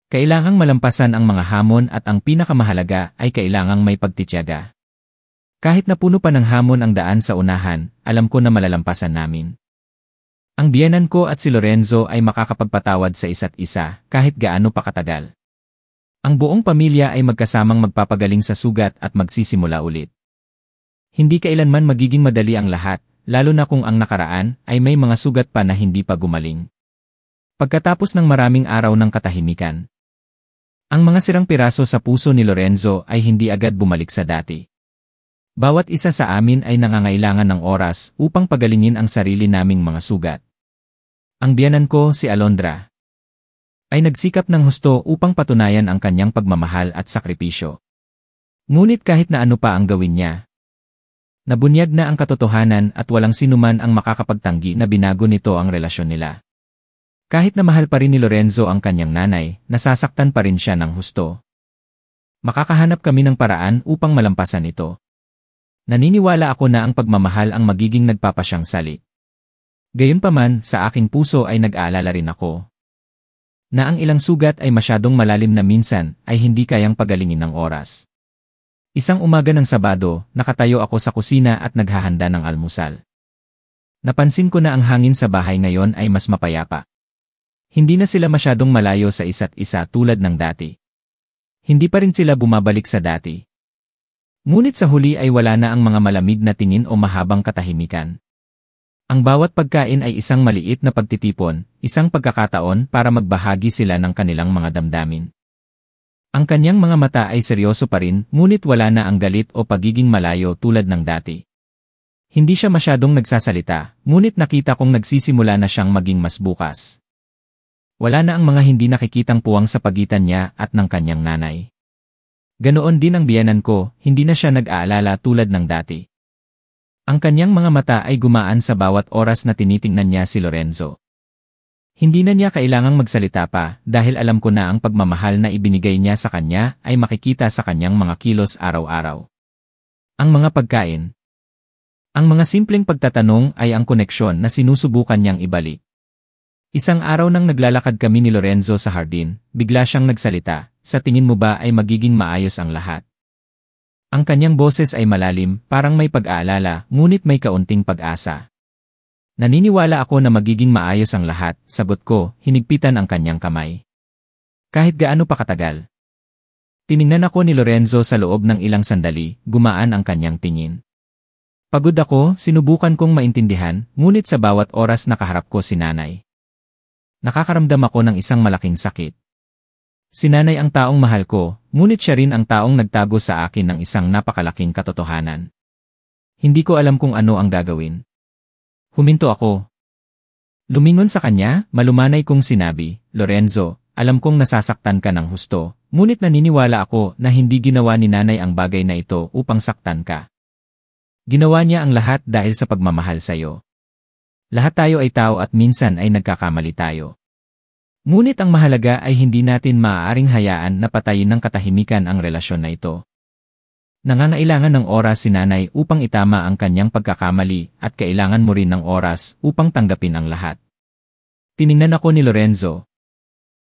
Kailangang malampasan ang mga hamon at ang pinakamahalaga ay kailangang may pagtitiyaga. Kahit na puno pa ng hamon ang daan sa unahan, alam ko na malalampasan namin. Ang biyenan ko at si Lorenzo ay makakapagpatawad sa isa't isa kahit gaano pa katagal. Ang buong pamilya ay magkasamang magpapagaling sa sugat at magsisimula ulit. Hindi kailanman magiging madali ang lahat, lalo na kung ang nakaraan ay may mga sugat pa na hindi pa gumaling. Pagkatapos ng maraming araw ng katahimikan, ang mga sirang piraso sa puso ni Lorenzo ay hindi agad bumalik sa dati. Bawat isa sa amin ay nangangailangan ng oras upang pagalingin ang sarili naming mga sugat. Ang biyenan ko, si Alondra, ay nagsikap ng husto upang patunayan ang kanyang pagmamahal at sakripisyo. Ngunit kahit na ano pa ang gawin niya, nabunyag na ang katotohanan at walang sinuman ang makakapagtanggi na binago nito ang relasyon nila. Kahit na mahal pa rin ni Lorenzo ang kanyang nanay, nasasaktan pa rin siya ng husto. Makakahanap kami ng paraan upang malampasan ito. Naniniwala ako na ang pagmamahal ang magiging nagpapasyang sali. Gayunpaman, sa aking puso ay nag-aalala rin ako na ang ilang sugat ay masyadong malalim na minsan ay hindi kayang pagalingin ng oras. Isang umaga ng Sabado, nakatayo ako sa kusina at naghahanda ng almusal. Napansin ko na ang hangin sa bahay ngayon ay mas mapayapa. Hindi na sila masyadong malayo sa isa't isa tulad ng dati. Hindi pa rin sila bumabalik sa dati. Ngunit sa huli ay wala na ang mga malamig na tingin o mahabang katahimikan. Ang bawat pagkain ay isang maliit na pagtitipon, isang pagkakataon para magbahagi sila ng kanilang mga damdamin. Ang kanyang mga mata ay seryoso pa rin, ngunit wala na ang galit o pagiging malayo tulad ng dati. Hindi siya masyadong nagsasalita, ngunit nakita kong nagsisimula na siyang maging mas bukas. Wala na ang mga hindi nakikitang puwang sa pagitan niya at ng kanyang nanay. Ganoon din ang biyenan ko, hindi na siya nag-aalala tulad ng dati. Ang kanyang mga mata ay gumaan sa bawat oras na tinitingnan niya si Lorenzo. Hindi na niya kailangang magsalita pa dahil alam ko na ang pagmamahal na ibinigay niya sa kanya ay makikita sa kanyang mga kilos araw-araw. Ang mga pagkain. Ang mga simpleng pagtatanong ay ang koneksyon na sinusubukan niyang ibalik. Isang araw nang naglalakad kami ni Lorenzo sa hardin, bigla siyang nagsalita, "Sa tingin mo ba ay magiging maayos ang lahat?" Ang kanyang boses ay malalim, parang may pag-aalala, ngunit may kaunting pag-asa. Naniniwala ako na magiging maayos ang lahat, sagot ko, hinigpitan ang kanyang kamay. Kahit gaano pa katagal. Tiningnan ako ni Lorenzo sa loob ng ilang sandali, gumaan ang kanyang tingin. Pagod ako, sinubukan kong maintindihan, ngunit sa bawat oras nakaharap ko si nanay. Nakakaramdam ako ng isang malaking sakit. Si nanay ang taong mahal ko, ngunit siya rin ang taong nagtago sa akin ng isang napakalaking katotohanan. Hindi ko alam kung ano ang gagawin. Huminto ako. Lumingon sa kanya, malumanay kong sinabi, "Lorenzo, alam kong nasasaktan ka ng husto, ngunit naniniwala ako na hindi ginawa ni nanay ang bagay na ito upang saktan ka. Ginawa niya ang lahat dahil sa pagmamahal sa'yo. Lahat tayo ay tao at minsan ay nagkakamali tayo. Ngunit ang mahalaga ay hindi natin maaaring hayaan na patayin ng katahimikan ang relasyon na ito. Nangangailangan ng oras si nanay upang itama ang kanyang pagkakamali at kailangan mo rin ng oras upang tanggapin ang lahat. Tiningnan ako ni Lorenzo.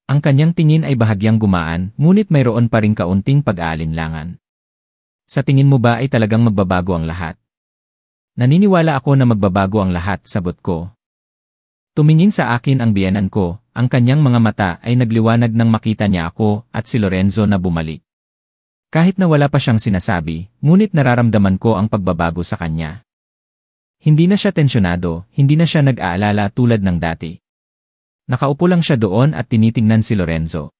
Ang kanyang tingin ay bahagyang gumaan, ngunit mayroon pa ring kaunting pag-aalinlangan. Sa tingin mo ba ay talagang magbabago ang lahat? Naniniwala ako na magbabago ang lahat, sagot ko. Tumingin sa akin ang biyenan ko, ang kanyang mga mata ay nagliwanag nang makita niya ako at si Lorenzo na bumalik. Kahit na wala pa siyang sinasabi, ngunit nararamdaman ko ang pagbabago sa kanya. Hindi na siya tensyonado, hindi na siya nag-aalala tulad ng dati. Nakaupo lang siya doon at tinitingnan si Lorenzo.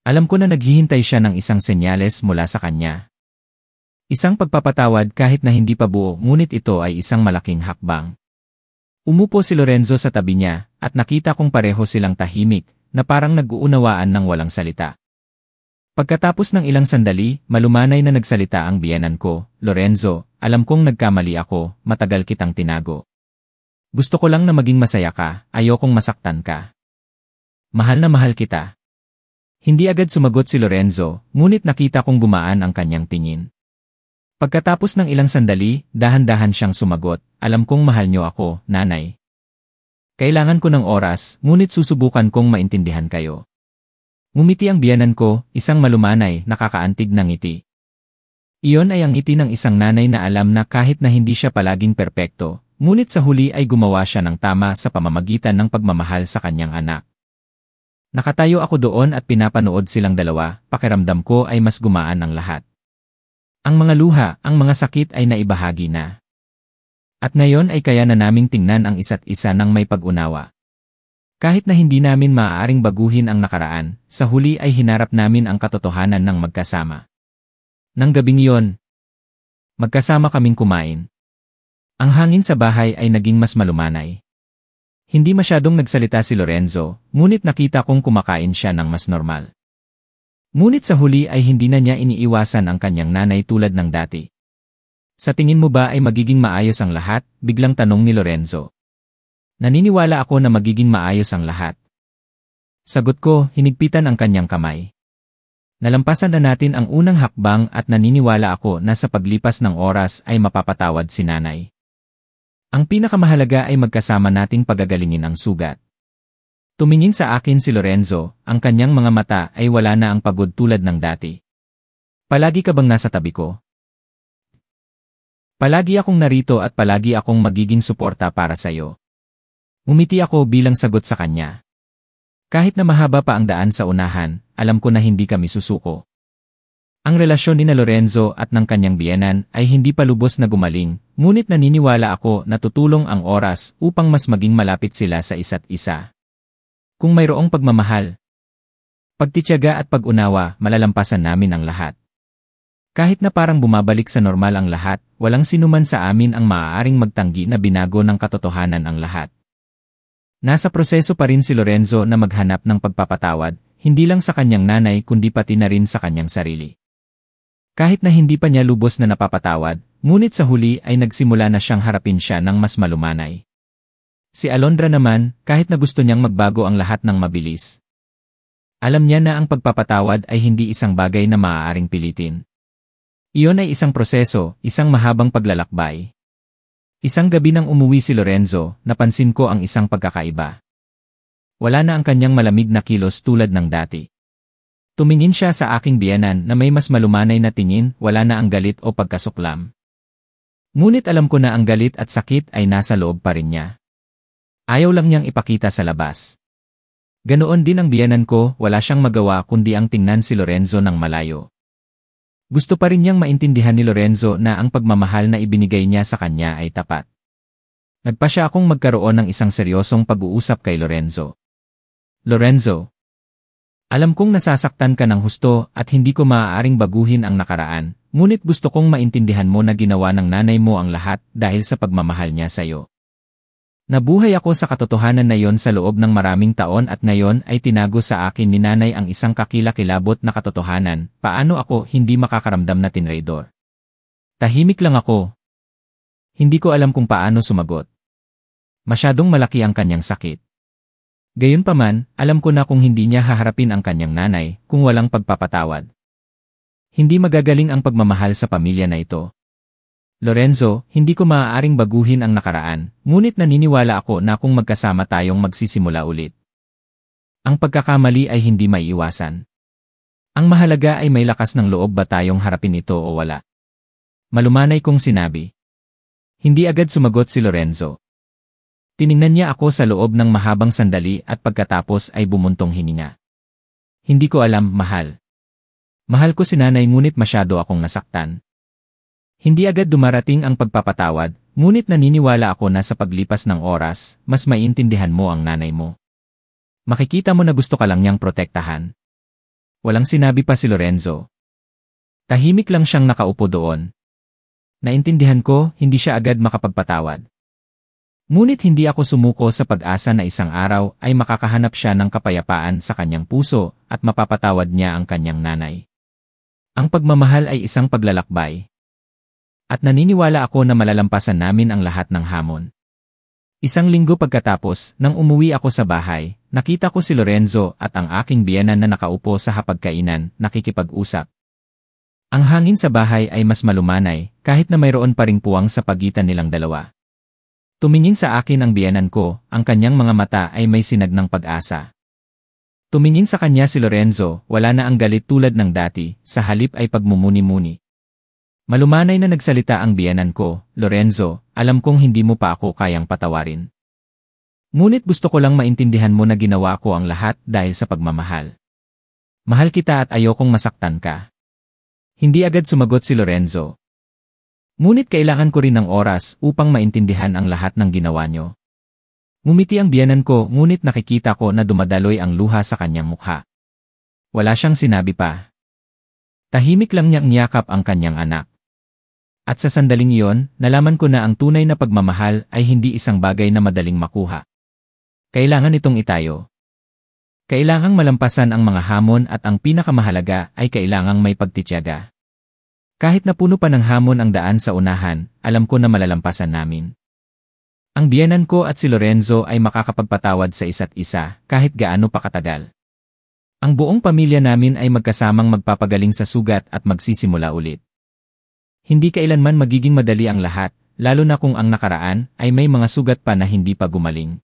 Alam ko na naghihintay siya ng isang senyales mula sa kanya. Isang pagpapatawad kahit na hindi pa buo, ngunit ito ay isang malaking hakbang. Umupo si Lorenzo sa tabi niya at nakita kong pareho silang tahimik na parang nag-uunawaan ng walang salita. Pagkatapos ng ilang sandali, malumanay na nagsalita ang biyenan ko, Lorenzo, alam kong nagkamali ako, matagal kitang tinago. Gusto ko lang na maging masaya ka, ayokong masaktan ka. Mahal na mahal kita. Hindi agad sumagot si Lorenzo, ngunit nakita kong gumaan ang kanyang tingin. Pagkatapos ng ilang sandali, dahan-dahan siyang sumagot, alam kong mahal niyo ako, nanay. Kailangan ko ng oras, ngunit susubukan kong maintindihan kayo. Ngumiti ang biyenan ko, isang malumanay, nakakaantig na ngiti. Iyon ay ang ngiti ng isang nanay na alam na kahit na hindi siya palaging perpekto, ngunit sa huli ay gumawa siya ng tama sa pamamagitan ng pagmamahal sa kanyang anak. Nakatayo ako doon at pinapanood silang dalawa, pakiramdam ko ay mas gumaan ang lahat. Ang mga luha, ang mga sakit ay naibahagi na. At ngayon ay kaya na naming tingnan ang isa't isa ng may pag-unawa. Kahit na hindi namin maaaring baguhin ang nakaraan, sa huli ay hinarap namin ang katotohanan ng magkasama. Nang gabing iyon, magkasama kaming kumain. Ang hangin sa bahay ay naging mas malumanay. Hindi masyadong nagsalita si Lorenzo, ngunit nakita kong kumakain siya ng mas normal. Ngunit sa huli ay hindi na niya iniiwasan ang kanyang nanay tulad ng dati. Sa tingin mo ba ay magiging maayos ang lahat? Biglang tanong ni Lorenzo. Naniniwala ako na magiging maayos ang lahat. Sagot ko, hinigpitan ang kanyang kamay. Nalampasan na natin ang unang hakbang at naniniwala ako na sa paglipas ng oras ay mapapatawad si nanay. Ang pinakamahalaga ay magkasama nating pagagalingin ang sugat. Tumingin sa akin si Lorenzo, ang kanyang mga mata ay wala na ang pagod tulad ng dati. Palagi ka bang nasa tabi ko? Palagi akong narito at palagi akong magiging suporta para sa'yo. Ngumiti ako bilang sagot sa kanya. Kahit na mahaba pa ang daan sa unahan, alam ko na hindi kami susuko. Ang relasyon ni Lorenzo at ng kanyang biyenan ay hindi pa lubos na gumaling, ngunit naniniwala ako na tutulong ang oras upang mas maging malapit sila sa isa't isa. Kung mayroong pagmamahal, pagtitiyaga at pag-unawa, malalampasan namin ang lahat. Kahit na parang bumabalik sa normal ang lahat, walang sinuman sa amin ang maaaring magtanggi na binago ng katotohanan ang lahat. Nasa proseso pa rin si Lorenzo na maghanap ng pagpapatawad, hindi lang sa kanyang nanay kundi pati na rin sa kanyang sarili. Kahit na hindi pa niya lubos na napapatawad, ngunit sa huli ay nagsimula na siyang harapin siya ng mas malumanay. Si Alondra naman, kahit na gusto niyang magbago ang lahat ng mabilis. Alam niya na ang pagpapatawad ay hindi isang bagay na maaaring pilitin. Iyon ay isang proseso, isang mahabang paglalakbay. Isang gabi nang umuwi si Lorenzo, napansin ko ang isang pagkakaiba. Wala na ang kanyang malamig na kilos tulad ng dati. Tumingin siya sa aking biyenan na may mas malumanay na tingin, wala na ang galit o pagkasuklam. Ngunit alam ko na ang galit at sakit ay nasa loob pa rin niya. Ayaw lang niyang ipakita sa labas. Ganoon din ang biyenan ko, wala siyang magawa kundi ang tingnan si Lorenzo ng malayo. Gusto pa rin niyang maintindihan ni Lorenzo na ang pagmamahal na ibinigay niya sa kanya ay tapat. Nagpa siya akong magkaroon ng isang seryosong pag-uusap kay Lorenzo. Lorenzo, alam kong nasasaktan ka ng husto at hindi ko maaaring baguhin ang nakaraan, ngunit gusto kong maintindihan mo na ginawa ng nanay mo ang lahat dahil sa pagmamahal niya sa'yo. Nabuhay ako sa katotohanan na yon sa loob ng maraming taon at ngayon ay tinago sa akin ni nanay ang isang kakilakilabot na katotohanan, paano ako hindi makakaramdam na tinraidor. Tahimik lang ako. Hindi ko alam kung paano sumagot. Masyadong malaki ang kanyang sakit. Gayunpaman, alam ko na kung hindi niya haharapin ang kanyang nanay, kung walang pagpapatawad. Hindi magagaling ang pagmamahal sa pamilya na ito. Lorenzo, hindi ko maaaring baguhin ang nakaraan, ngunit naniniwala ako na kung magkasama tayong magsisimula ulit. Ang pagkakamali ay hindi maiiwasan. Ang mahalaga ay may lakas ng loob ba tayong harapin ito o wala. Malumanay kong sinabi. Hindi agad sumagot si Lorenzo. Tiningnan niya ako sa loob ng mahabang sandali at pagkatapos ay bumuntong hininga. Hindi ko alam, mahal. Mahal ko si nanay ngunit masyado akong nasaktan. Hindi agad dumarating ang pagpapatawad, ngunit naniniwala ako na sa paglipas ng oras, mas maiintindihan mo ang nanay mo. Makikita mo na gusto ka lang niyang protektahan. Walang sinabi pa si Lorenzo. Tahimik lang siyang nakaupo doon. Naintindihan ko, hindi siya agad makapagpatawad. Ngunit hindi ako sumuko sa pag-asa na isang araw ay makakahanap siya ng kapayapaan sa kanyang puso at mapapatawad niya ang kanyang nanay. Ang pagmamahal ay isang paglalakbay. At naniniwala ako na malalampasan namin ang lahat ng hamon. Isang linggo pagkatapos, nang umuwi ako sa bahay, nakita ko si Lorenzo at ang aking biyenan na nakaupo sa hapagkainan, nakikipag-usap. Ang hangin sa bahay ay mas malumanay, kahit na mayroon pa ring puwang sa pagitan nilang dalawa. Tumingin sa akin ang biyenan ko, ang kanyang mga mata ay may sinag ng pag-asa. Tumingin sa kanya si Lorenzo, wala na ang galit tulad ng dati, sa halip ay pagmumuni-muni. Malumanay na nagsalita ang biyenan ko, Lorenzo, alam kong hindi mo pa ako kayang patawarin. Ngunit gusto ko lang maintindihan mo na ginawa ko ang lahat dahil sa pagmamahal. Mahal kita at ayokong masaktan ka. Hindi agad sumagot si Lorenzo. Ngunit kailangan ko rin ng oras upang maintindihan ang lahat ng ginawa niyo. Ngumiti ang biyenan ko ngunit nakikita ko na dumadaloy ang luha sa kanyang mukha. Wala siyang sinabi pa. Tahimik lang niyang niyakap ang kanyang anak. At sa sandaling iyon, nalaman ko na ang tunay na pagmamahal ay hindi isang bagay na madaling makuha. Kailangan itong itayo. Kailangang malampasan ang mga hamon at ang pinakamahalaga ay kailangang may pagtitiyaga. Kahit na puno pa ng hamon ang daan sa unahan, alam ko na malalampasan namin. Ang biyenan ko at si Lorenzo ay makakapagpatawad sa isa't isa kahit gaano pa katagal. Ang buong pamilya namin ay magkasamang magpapagaling sa sugat at magsisimula ulit. Hindi kailanman magiging madali ang lahat, lalo na kung ang nakaraan ay may mga sugat pa na hindi pa gumaling.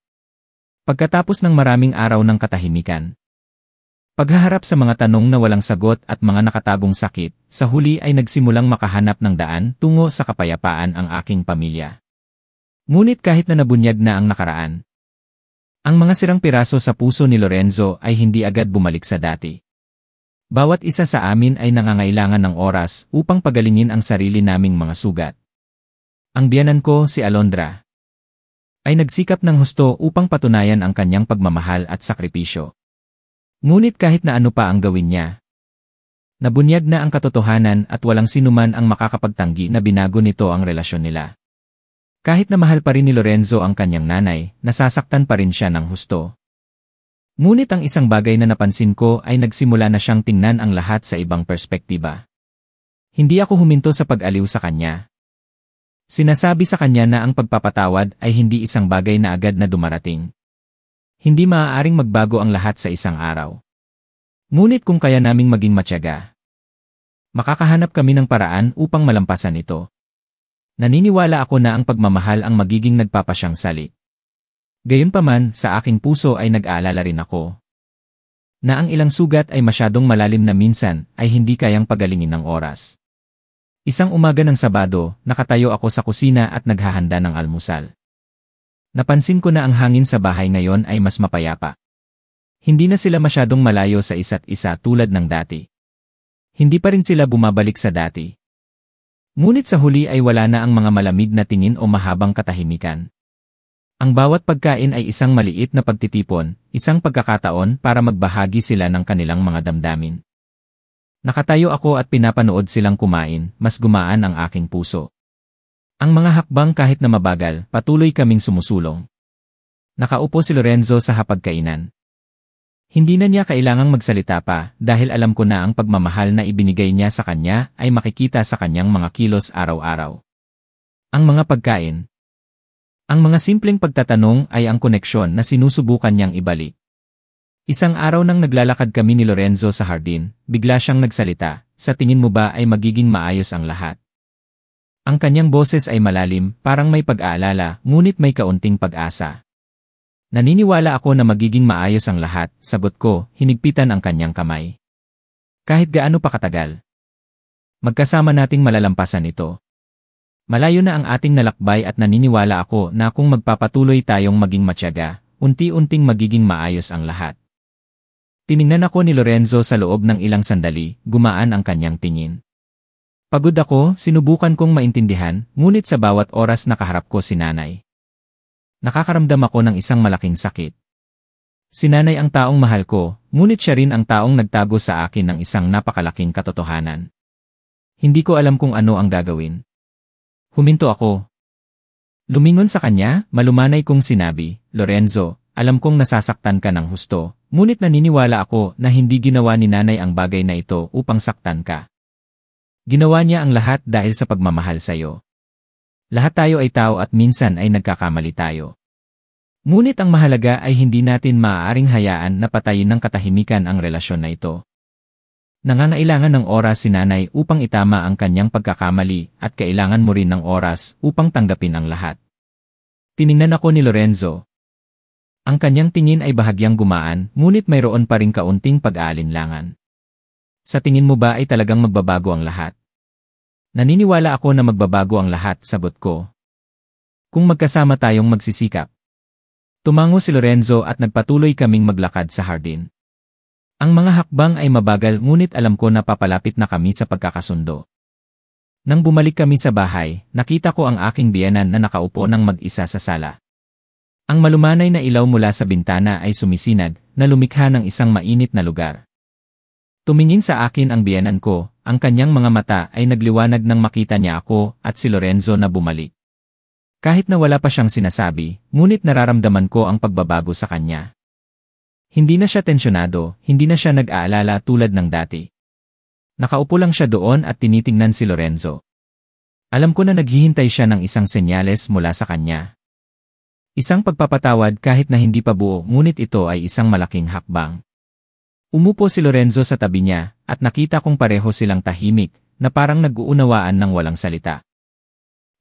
Pagkatapos ng maraming araw ng katahimikan, paghaharap sa mga tanong na walang sagot at mga nakatagong sakit, sa huli ay nagsimulang makahanap ng daan tungo sa kapayapaan ang aking pamilya. Ngunit kahit na nabunyag na ang nakaraan, ang mga sirang piraso sa puso ni Lorenzo ay hindi agad bumalik sa dati. Bawat isa sa amin ay nangangailangan ng oras upang pagalingin ang sarili naming mga sugat. Ang biyenan ko, si Alondra, ay nagsikap ng husto upang patunayan ang kanyang pagmamahal at sakripisyo. Ngunit kahit na ano pa ang gawin niya, nabunyag na ang katotohanan at walang sinuman ang makakapagtanggi na binago nito ang relasyon nila. Kahit na mahal pa rin ni Lorenzo ang kanyang nanay, nasasaktan pa rin siya ng husto. Ngunit ang isang bagay na napansin ko ay nagsimula na siyang tingnan ang lahat sa ibang perspektiba. Hindi ako huminto sa pag-aliw sa kanya. Sinasabi sa kanya na ang pagpapatawad ay hindi isang bagay na agad na dumarating. Hindi maaaring magbago ang lahat sa isang araw. Ngunit kung kaya naming maging matyaga, makakahanap kami ng paraan upang malampasan ito. Naniniwala ako na ang pagmamahal ang magiging nagpapasyang sali. Gayunpaman, sa aking puso ay nag-aalala rin ako na ang ilang sugat ay masyadong malalim na minsan ay hindi kayang pagalingin ng oras. Isang umaga ng Sabado, nakatayo ako sa kusina at naghahanda ng almusal. Napansin ko na ang hangin sa bahay ngayon ay mas mapayapa. Hindi na sila masyadong malayo sa isa't isa tulad ng dati. Hindi pa rin sila bumabalik sa dati. Ngunit sa huli ay wala na ang mga malamig na tingin o mahabang katahimikan. Ang bawat pagkain ay isang maliit na pagtitipon, isang pagkakataon para magbahagi sila ng kanilang mga damdamin. Nakatayo ako at pinapanood silang kumain, mas gumaan ang aking puso. Ang mga hakbang kahit na mabagal, patuloy kaming sumusulong. Nakaupo si Lorenzo sa hapagkainan. Hindi na niya kailangang magsalita pa dahil alam ko na ang pagmamahal na ibinigay niya sa kanya ay makikita sa kanyang mga kilos araw-araw. Ang mga pagkain. Ang mga simpleng pagtatanong ay ang koneksyon na sinusubukan niyang ibalik. Isang araw nang naglalakad kami ni Lorenzo sa hardin, bigla siyang nagsalita, "Sa tingin mo ba ay magiging maayos ang lahat?" Ang kanyang boses ay malalim, parang may pag-aalala, ngunit may kaunting pag-asa. "Naniniwala ako na magiging maayos ang lahat," sagot ko, hinigpitan ang kanyang kamay. "Kahit gaano pa katagal, magkasama nating malalampasan ito. Malayo na ang ating nalakbay at naniniwala ako na kung magpapatuloy tayong maging matyaga, unti-unting magiging maayos ang lahat." Tiningnan ako ni Lorenzo sa loob ng ilang sandali, gumaan ang kanyang tingin. Pagod ako, sinubukan kong maintindihan, ngunit sa bawat oras nakaharap ko si nanay. Nakakaramdam ako ng isang malaking sakit. Si nanay ang taong mahal ko, ngunit siya rin ang taong nagtago sa akin ng isang napakalaking katotohanan. Hindi ko alam kung ano ang gagawin. Huminto ako. Lumingon sa kanya, malumanay kong sinabi, "Lorenzo, alam kong nasasaktan ka ng husto, ngunit naniniwala ako na hindi ginawa ni nanay ang bagay na ito upang saktan ka. Ginawa niya ang lahat dahil sa pagmamahal sa'yo. Lahat tayo ay tao at minsan ay nagkakamali tayo. Ngunit ang mahalaga ay hindi natin maaaring hayaan na patayin ng katahimikan ang relasyon na ito. Nangangailangan ng oras si nanay upang itama ang kanyang pagkakamali at kailangan mo rin ng oras upang tanggapin ang lahat." Tiningnan ako ni Lorenzo. Ang kanyang tingin ay bahagyang gumaan, ngunit mayroon pa ring kaunting pag-aalinlangan. "Sa tingin mo ba ay talagang magbabago ang lahat?" "Naniniwala ako na magbabago ang lahat," sagot ko. "Kung magkasama tayong magsisikap." Tumango si Lorenzo at nagpatuloy kaming maglakad sa hardin. Ang mga hakbang ay mabagal ngunit alam ko na papalapit na kami sa pagkakasundo. Nang bumalik kami sa bahay, nakita ko ang aking biyenan na nakaupo ng mag-isa sa sala. Ang malumanay na ilaw mula sa bintana ay sumisinag, na lumikha ng isang mainit na lugar. Tumingin sa akin ang biyenan ko, ang kanyang mga mata ay nagliwanag nang makita niya ako at si Lorenzo na bumalik. Kahit na wala pa siyang sinasabi, ngunit nararamdaman ko ang pagbabago sa kanya. Hindi na siya tensyonado, hindi na siya nag-aalala tulad ng dati. Nakaupo lang siya doon at tinitingnan si Lorenzo. Alam ko na naghihintay siya ng isang senyales mula sa kanya. Isang pagpapatawad kahit na hindi pa buo, ngunit ito ay isang malaking hakbang. Umupo si Lorenzo sa tabi niya, at nakita kong pareho silang tahimik, na parang nag-uunawaan ng walang salita.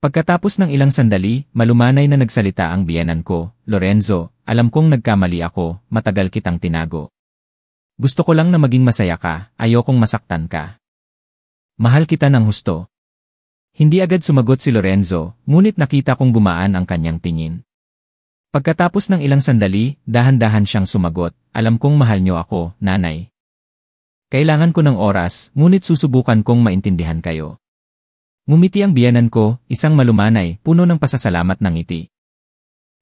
Pagkatapos ng ilang sandali, malumanay na nagsalita ang biyenan ko, "Lorenzo, alam kong nagkamali ako, matagal kitang tinago. Gusto ko lang na maging masaya ka, ayokong masaktan ka. Mahal kita ng husto." Hindi agad sumagot si Lorenzo, ngunit nakita kong gumaan ang kanyang tingin. Pagkatapos ng ilang sandali, dahan-dahan siyang sumagot, "Alam kong mahal niyo ako, nanay. Kailangan ko ng oras, ngunit susubukan kong maintindihan kayo." Ngumiti ang biyenan ko, isang malumanay, puno ng pasasalamat ng ngiti.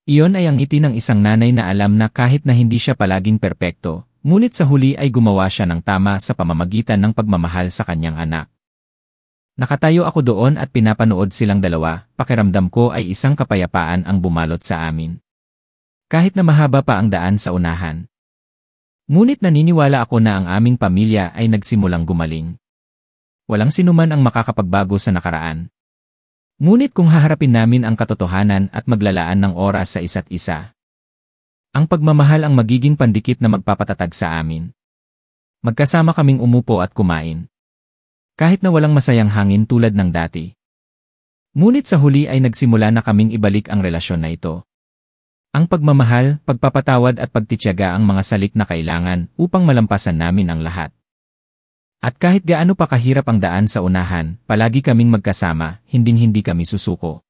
Iyon ay ang ngiti ng isang nanay na alam na kahit na hindi siya palaging perpekto, ngunit sa huli ay gumawa siya ng tama sa pamamagitan ng pagmamahal sa kanyang anak. Nakatayo ako doon at pinapanood silang dalawa, pakiramdam ko ay isang kapayapaan ang bumalot sa amin. Kahit na mahaba pa ang daan sa unahan. Ngunit naniniwala ako na ang aming pamilya ay nagsimulang gumaling. Walang sinuman ang makakapagbago sa nakaraan. Ngunit kung haharapin namin ang katotohanan at maglalaan ng oras sa isa't isa, ang pagmamahal ang magiging pandikit na magpapatatag sa amin. Magkasama kaming umupo at kumain. Kahit na walang masayang hangin tulad ng dati. Ngunit sa huli ay nagsimula na kaming ibalik ang relasyon na ito. Ang pagmamahal, pagpapatawad at pagtitiyaga ang mga salik na kailangan upang malampasan namin ang lahat. At kahit gaano pa kahirap ang daan sa unahan, palagi kaming magkasama, hinding-hindi kami susuko.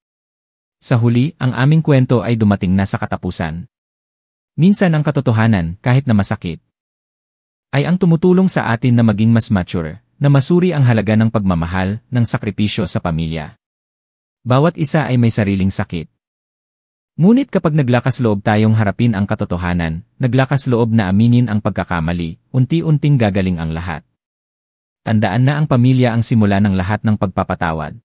Sa huli, ang aming kwento ay dumating na sa katapusan. Minsan ang katotohanan, kahit na masakit, ay ang tumutulong sa atin na maging mas mature, na masuri ang halaga ng pagmamahal, ng sakripisyo sa pamilya. Bawat isa ay may sariling sakit. Ngunit kapag naglakas loob tayong harapin ang katotohanan, naglakas loob na aminin ang pagkakamali, unti-unting gagaling ang lahat. Tandaan na ang pamilya ang simula ng lahat ng pagpapatawad.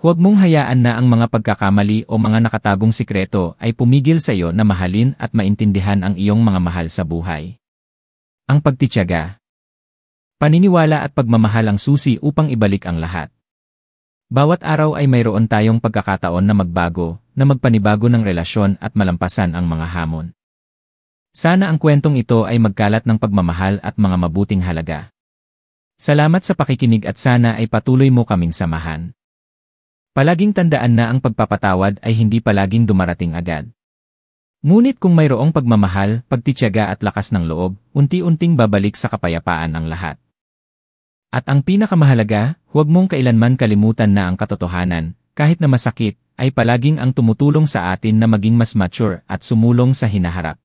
Huwag mong hayaan na ang mga pagkakamali o mga nakatagong sikreto ay pumigil sa iyo na mahalin at maintindihan ang iyong mga mahal sa buhay. Ang pagtitiyaga, paniniwala at pagmamahal ang susi upang ibalik ang lahat. Bawat araw ay mayroon tayong pagkakataon na magbago, na magpanibago ng relasyon at malampasan ang mga hamon. Sana ang kwentong ito ay magkalat ng pagmamahal at mga mabuting halaga. Salamat sa pakikinig at sana ay patuloy mo kaming samahan. Palaging tandaan na ang pagpapatawad ay hindi palaging dumarating agad. Ngunit kung mayroong pagmamahal, pagtitiyaga at lakas ng loob, unti-unting babalik sa kapayapaan ang lahat. At ang pinakamahalaga, huwag mong kailanman kalimutan na ang katotohanan, kahit na masakit, ay palaging ang tumutulong sa atin na maging mas mature at sumulong sa hinaharap.